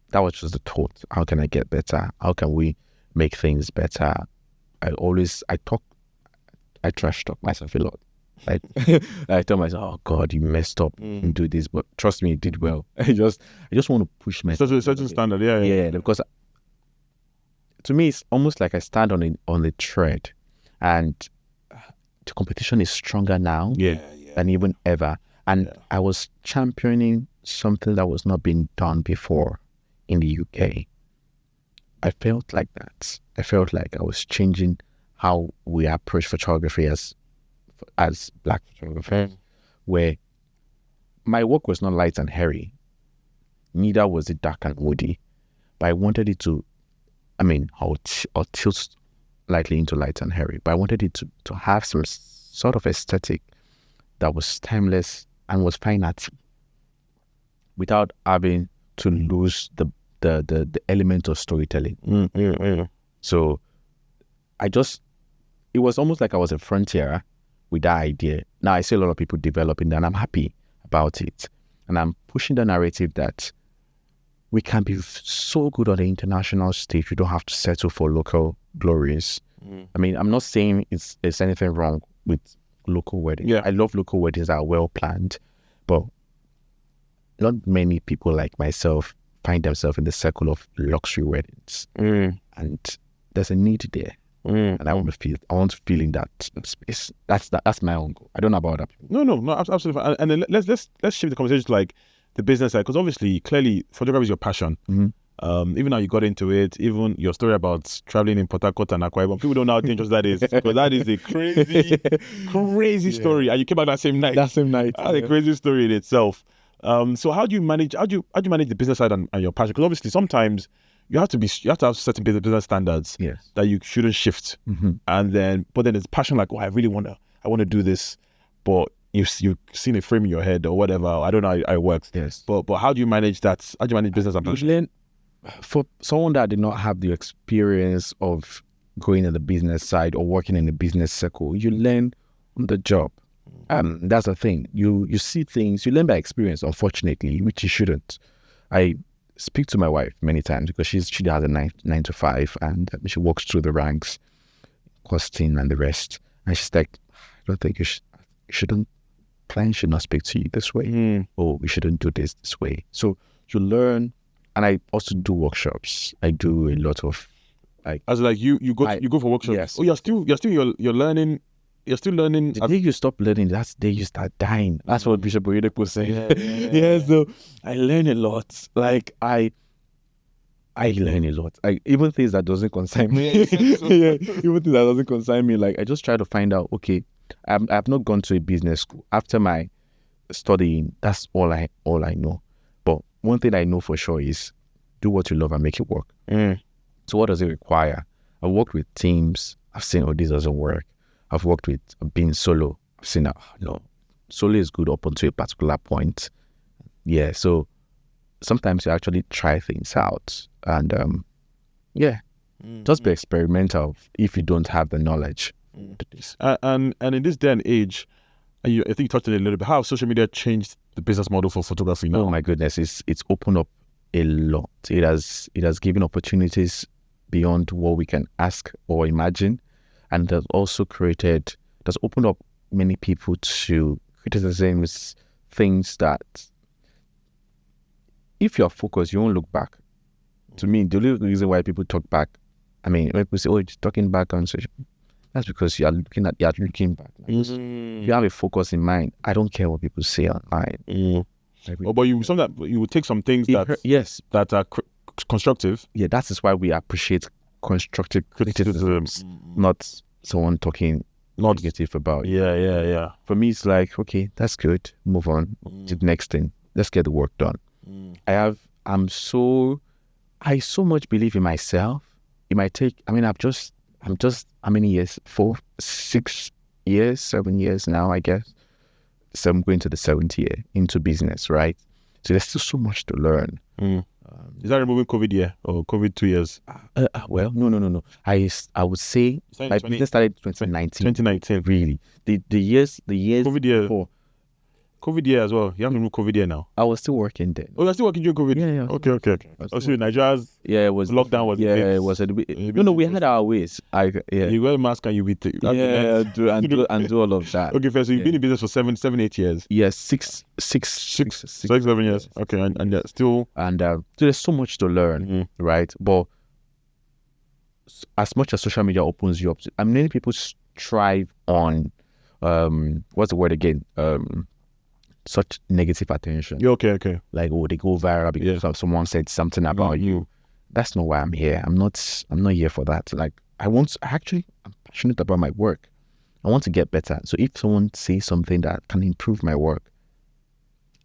That was just the thought. How can I get better? How can we make things better? I trash talk myself a lot. I tell myself, oh God, you messed up. You didn't do this, but trust me, you did well. I just want to push myself. Such a certain standard, yeah. Because to me, it's almost like I stand on the thread, and the competition is stronger now than even ever. And I was championing something that was not being done before in the UK. I felt like that. I felt like I was changing how we approach photography as Black photographers, where my work was not light and hairy, neither was it dark and moody, but I wanted it to. I'll tilt lightly into light and hairy, but I wanted it to have some sort of aesthetic that was timeless and was fine arty without having to lose the element of storytelling. So it was almost like I was a frontier with that idea. Now I see a lot of people developing that and I'm happy about it. And I'm pushing the narrative that we can be so good on the international stage. We don't have to settle for local glories. I'm not saying it's anything wrong with local weddings. I love local weddings that are well planned, but not many people like myself find themselves in the circle of luxury weddings. And there's a need there. And I want to feel in that space. That's my own goal. I don't know about that. No, absolutely fine. And then let's shift the conversation to like the business side, because obviously, clearly, photography is your passion. Even how you got into it, even your story about traveling in Port Harcourt and Akwa Ibom, people don't know how dangerous that is, because that is a crazy story. And you came back that same night. That's a crazy story in itself. So how do you manage the business side and your passion? Because obviously, sometimes you have to have certain business standards that you shouldn't shift. But then it's passion, like, I want to do this, but you've seen a frame in your head or whatever. I don't know how it works. Yes. But how do you manage that? How do you manage business and passion? For someone that did not have the experience of going in the business side or working in the business circle, you learn on the job. That's the thing. You see things, you learn by experience, unfortunately, which you shouldn't. I speak to my wife many times because she has a 9 to 5 and she walks through the ranks, costing and the rest. And she's like, I don't think you shouldn't client should not speak to you this way. Oh, we shouldn't do this way. So you learn, and I also do workshops. I do a lot of you go for workshops. Yes. Oh, you're learning. You're still learning. The day you stop learning, that's the day you start dying. That's what Bishop Oyedepo said. Yeah. So I learn a lot. Like I learn a lot. Even things that doesn't concern me. Even things that doesn't concern me. Like I just try to find out. Okay, I've not gone to a business school. After my studying, that's all I know. But one thing I know for sure is do what you love and make it work. So what does it require? I've worked with teams. I've seen, oh, this doesn't work. I've worked with being solo. I've seen that, no, solo is good up until a particular point. Yeah, so sometimes you actually try things out. And just be experimental if you don't have the knowledge. And in this day and age, I think you touched on it a little bit, how social media changed the business model for photography now. Oh my goodness, it's opened up a lot. It has given opportunities beyond what we can ask or imagine. And it has also opened up many people to criticisms, things that if you're focused, you won't look back. To me, the only reason why people talk back, I mean, when people say, oh, you're talking back on social, that's because you're looking back. If you have a focus in mind, I don't care what people say online. But you would take some things that are constructive. Yeah, that is why we appreciate constructive criticisms, not someone talking negative about it. Yeah. For me, it's like, okay, that's good. Move on to the next thing. Let's get the work done. I so much believe in myself. It might take, I'm just how many years? 4, 6 years, 7 years now, I guess. So I'm going to the 7th year into business, right? So there's still so much to learn. Is that removing COVID year or COVID 2 years? Well, no. I would say my business started 2019. 2019. Really. The years COVID year. before. COVID year as well. You have to remove COVID year now. I was still working then. Oh, you're still working during COVID? Yeah. Okay. So Nigeria's it was lockdown was it was a bit. No, we had our ways. You wear a mask and you beat it. Do all of that. Okay, fair. So you've been in business for 7, 8 years. Yes, 6, 7 years. Okay, and still. And so there's so much to learn, right? But as much as social media opens you up, many people strive on what's the word again? Such negative attention. Yeah, okay. Like, oh, they go viral because someone said something about you. That's not why I'm here. I'm not here for that. Like, I'm passionate about my work. I want to get better. So if someone says something that can improve my work,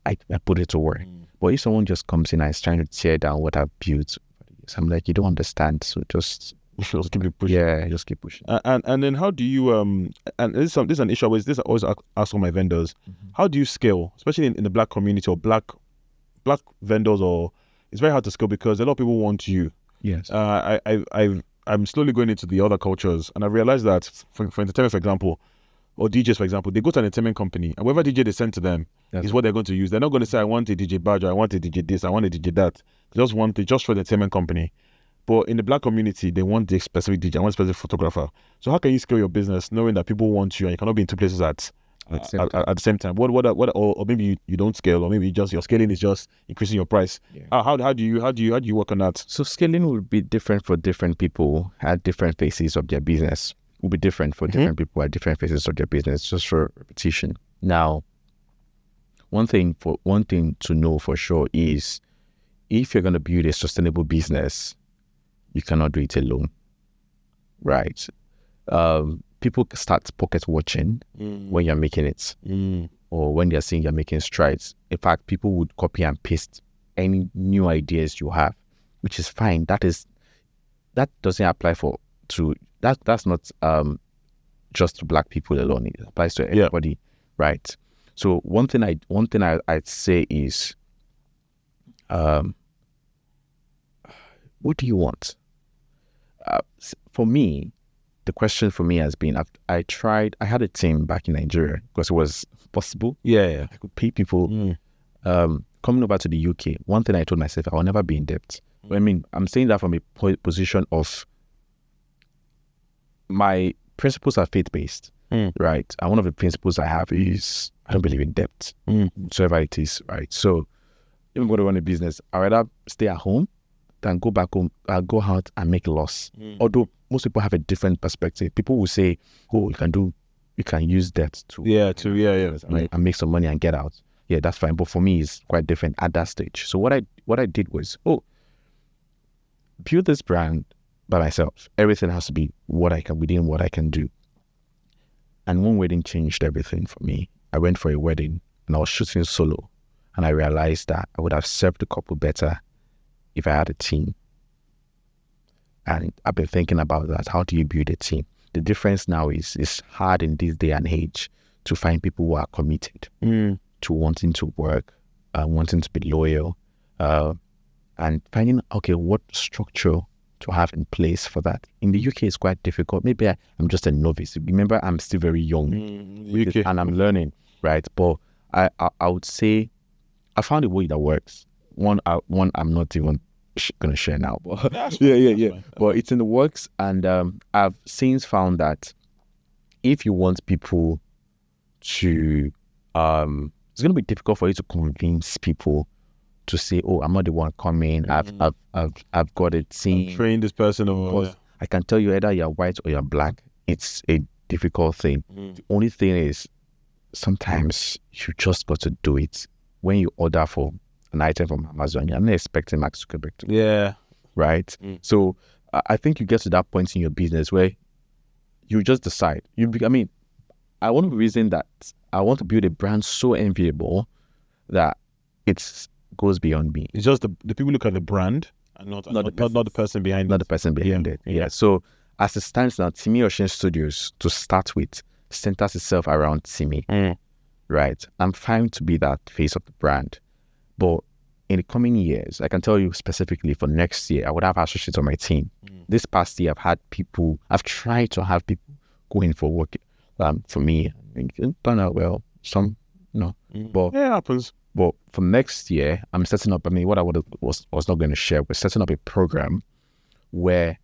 I put it to work. But if someone just comes in and is trying to tear down what I've built, I'm like, you don't understand. So just keep pushing. Yeah, just keep pushing. And then how do you and this is an issue I always ask all my vendors. How do you scale, especially in the black community or black vendors? Or it's very hard to scale because a lot of people want you. Yes. I'm slowly going into the other cultures, and I realized that for entertainment, for example, or DJs, for example, they go to an entertainment company, and whatever DJ they send to them is what they're going to use. They're not going to say, I want a DJ badge, I want a DJ this, I want a DJ that. They just want it just for the entertainment company. But in the black community, they want the specific DJ, I want a specific photographer. So how can you scale your business knowing that people want you and you cannot be in two places at the same time? Or maybe you don't scale, or maybe your scaling is just increasing your price. Yeah. How do you work on that? So scaling will be different for different people at different phases of their business. Will be different for different people at different phases of their business. Just for repetition. Now, one thing to know for sure is if you're going to build a sustainable business, you cannot do it alone, right? People start pocket watching when you're making it, or when they're seeing you're making strides. In fact, people would copy and paste any new ideas you have, which is fine. That doesn't apply that's not just to black people alone. It applies to everybody, right? So one thing I'd say is, what do you want? For me, the question for me has been, I had a team back in Nigeria because it was possible. Yeah. I could pay people. Coming over to the UK, one thing I told myself, I will never be in debt. I mean, I'm saying that from a position of my principles are faith-based. right? And one of the principles I have is I don't believe in debt, whatever it is, right? So even when I run a business, I'd rather stay at home than go back home, go out and make a loss. Although most people have a different perspective. People will say, oh, you can use debt to and make some money and get out. Yeah, that's fine. But for me, it's quite different at that stage. So what I did was, build this brand by myself. Everything has to be within what I can do. And one wedding changed everything for me. I went for a wedding and I was shooting solo. And I realized that I would have served the couple better if I had a team. And I've been thinking about that. How do you build a team? The difference now is it's hard in this day and age to find people who are committed to wanting to work, wanting to be loyal, and finding, what structure to have in place for that. In the UK, it's quite difficult. Maybe I'm just a novice. Remember, I'm still very young and I'm learning, right? But I would say I found a way that works. One I'm not even going to share now, but but it's in the works. And I've since found that if you want people to, it's going to be difficult for you to convince people to say, oh, I'm not the one coming. I've got a team. Train this person, or I can tell you either you're white or you're black. It's a difficult thing. The only thing is sometimes you just got to do it. When you order for an item from Amazon, you're not expecting Mark Zuckerberg to. Yeah. Right? So I think you get to that point in your business where you just decide. I want to reason that I want to build a brand so enviable that it goes beyond me. It's just the people look at the brand and not the person behind it. Not the person behind it. Yeah. So as it stands now, Timioshinstudios, to start with, centers itself around Timmy. Right? I'm fine to be that face of the brand. But in the coming years, I can tell you specifically for next year, I would have associates on my team. This past year, I've tried to have people go in for work for me. It turned out well. Some, no. But yeah, it happens. But for next year, I'm setting up, what I was not going to share, we're setting up a program where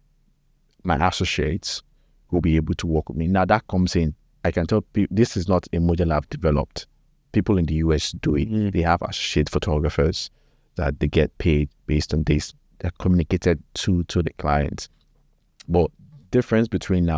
my associates will be able to work with me. Now that comes in, I can tell people, this is not a model I've developed. People in the US do it. They have associate photographers that they get paid based on this. They're communicated to the clients. But difference between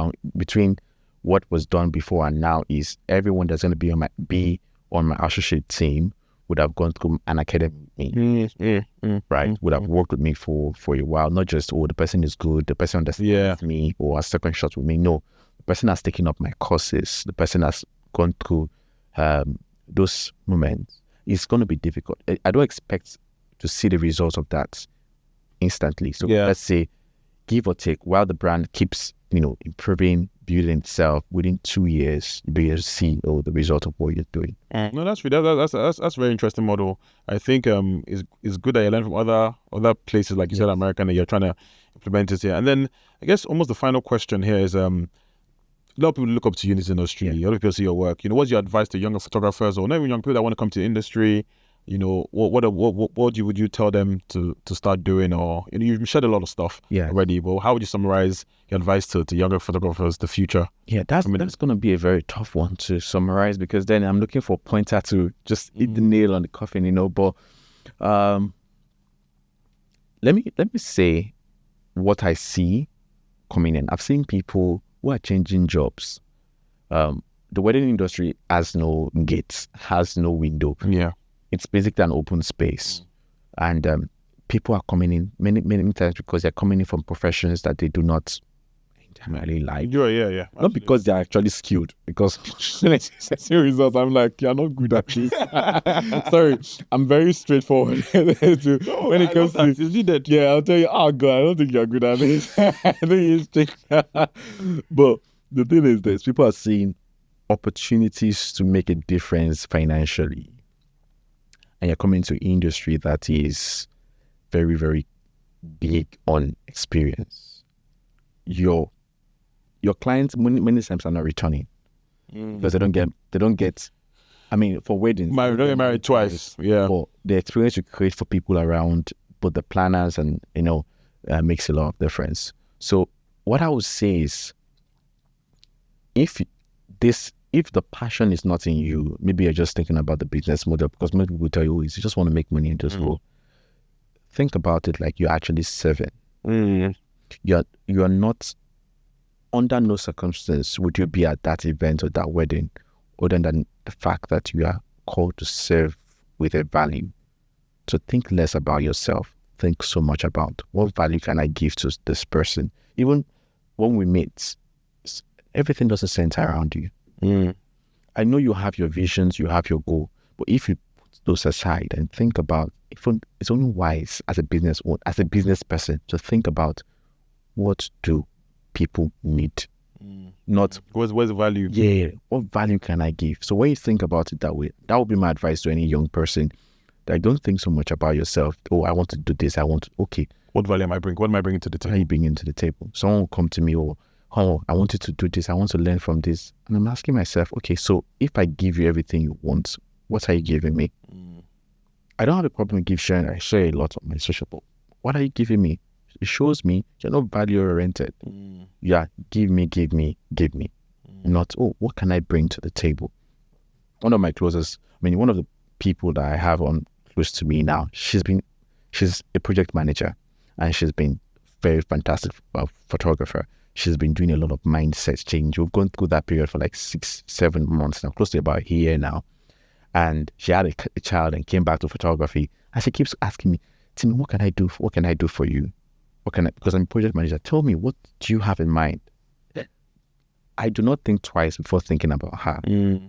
what was done before and now is everyone that's going to be on my associate team would have gone through an academy with me, right? Would have worked with me for a while. Not just, the person is good, the person understands me, or a second shot with me. No, the person has taken up my courses. The person has gone through those moments. It's going to be difficult. I don't expect to see the results of that instantly. So let's say, give or take, while the brand keeps, improving, building itself, within 2 years, you'll be able to see the result of what you're doing. No, that's a very interesting model. I think it's good that you learn from other places, like you said, American, and you're trying to implement it here. And then I guess almost the final question here is, a lot of people look up to you in this industry. A lot of people see your work. What's your advice to younger photographers, or not even young people that want to come to the industry? What would you tell them to start doing? Or you've shared a lot of stuff already, but how would you summarize your advice to younger photographers, the future? Yeah, that's going to be a very tough one to summarize, because then I'm looking for a pointer to just hit the nail on the coffin, But let me say what I see coming in. I've seen people who are changing jobs. The wedding industry has no gates, has no window. Yeah. It's basically an open space. And people are coming in many times because they're coming in from professions that they do not entirely like. Yeah. Not because they're actually skilled, because when I see results, I'm like, you're not good at this. Sorry, I'm very straightforward. When it comes to that. Yeah, I'll tell you, oh God, I don't think you're good at this. I think it's But the thing is this, people are seeing opportunities to make a difference financially. And you're coming to an industry that is very, very big on experience. Your clients many times are not returning because they don't get. I mean, for weddings, don't get married twice. Yeah, but the experience you create for people around, both the planners and makes a lot of difference. So what I would say is, if if the passion is not in you, maybe you're just thinking about the business model, because most people tell you, you just want to make money and just go. Think about it like you're actually serving. You're not, under no circumstance would you be at that event or that wedding other than the fact that you are called to serve with a value. So think less about yourself. Think so much about what value can I give to this person. Even when we meet, everything doesn't center around you. I know you have your visions, you have your goal, but if you put those aside and think about, it's only wise as a business person to think about, what do people need? Not where's the value? Yeah, what value can I give? So when you think about it that way, that would be my advice to any young person. That don't think so much about yourself. Oh, I want to do this. Okay. What value am I bringing? What am I bringing to the table? What are you bringing to the table? Someone will come to me, oh, I want you to do this. I want to learn from this. And I'm asking myself, okay, so if I give you everything you want, what are you giving me? I don't have a problem with sharing. I share a lot on my social, but what are you giving me? It shows me you're not value oriented. Yeah, give me. Not, oh, what can I bring to the table? One of the people that I have on close to me now, she's a project manager, and she's been very fantastic photographer. She's been doing a lot of mindset change. We've gone through that period for like 6-7 months now, close to about a year now. And she had a child and came back to photography. And she keeps asking me, Timmy, what can I do? What can I do for you? Because I'm a project manager. Tell me, what do you have in mind? I do not think twice before thinking about her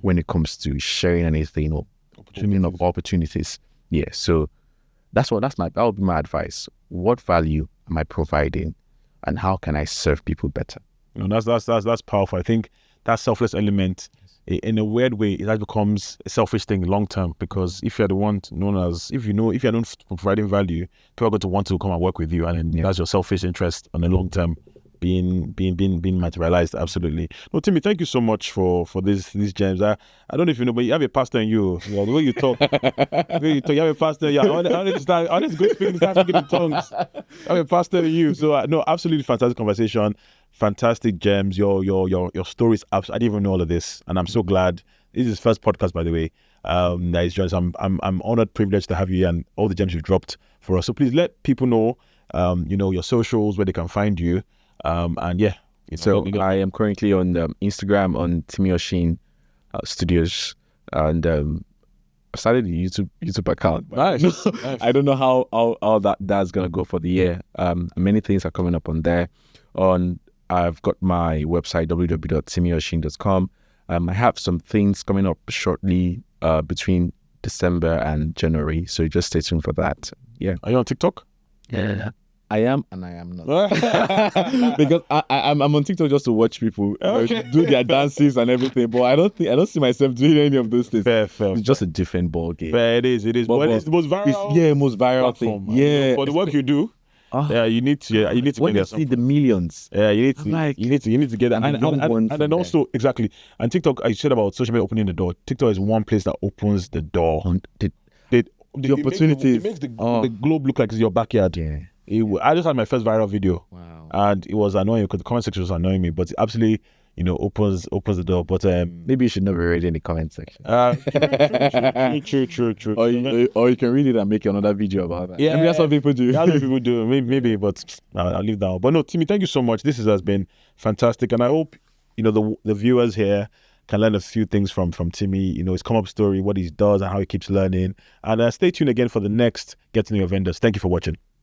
when it comes to sharing anything or dreaming of opportunities. Yeah, so that would be my advice. What value am I providing, and how can I serve people better? That's powerful. I think that selfless element, in a weird way, it becomes a selfish thing long term, because if you're the one if you're known for providing value, people are going to want to come and work with you, and then that's your selfish interest on the long term being materialized. Absolutely. No, Timmy, thank you so much for these gems. I don't know if you know, but you have a pastor in you. The way you talk, you have a pastor. Yeah, I want to go speaking in tongues. I have a pastor in you. So no, absolutely fantastic conversation, fantastic gems. Your stories. I didn't even know all of this, and I'm so glad. This is his first podcast, by the way. That is just I'm honored, privileged to have you here, and all the gems you've dropped for us. So please let people know, your socials, where they can find you. And yeah, so I am currently on Instagram on Timioshinstudios, and I started a YouTube account. Nice. I don't know how that's gonna go for the year. Many things are coming up on there. I've got my website www.timioshin.com. I have some things coming up shortly between December and January, so just stay tuned for that. Yeah. Are you on TikTok? Yeah. I am and I am not. Because I'm on TikTok just to watch people do their dances and everything, but I don't see myself doing any of those things. Fair. It's just a different ball game. Fair, it is. But it's the most viral. Most viral platform, thing. Yeah. For the work you do. You need to when you see the millions. Yeah, you need to get that. And then also, exactly. And TikTok, I said about social media opening the door. TikTok is one place that opens the door. The opportunities. It makes the globe look like it's your backyard. Yeah. I just had my first viral video. Wow. And it was annoying because the comment section was annoying me, but it absolutely, opens the door. But maybe you should not be reading in the comment section. True. Or you can read it and make another video about that. Yeah, maybe that's what people do. That's what people do. Maybe, but I'll leave that out. But no, Timmy, thank you so much. This has been fantastic, and I hope the viewers here can learn a few things from Timmy. His come up story, what he does, and how he keeps learning. And stay tuned again for the next Get to Know Your Vendors. Thank you for watching.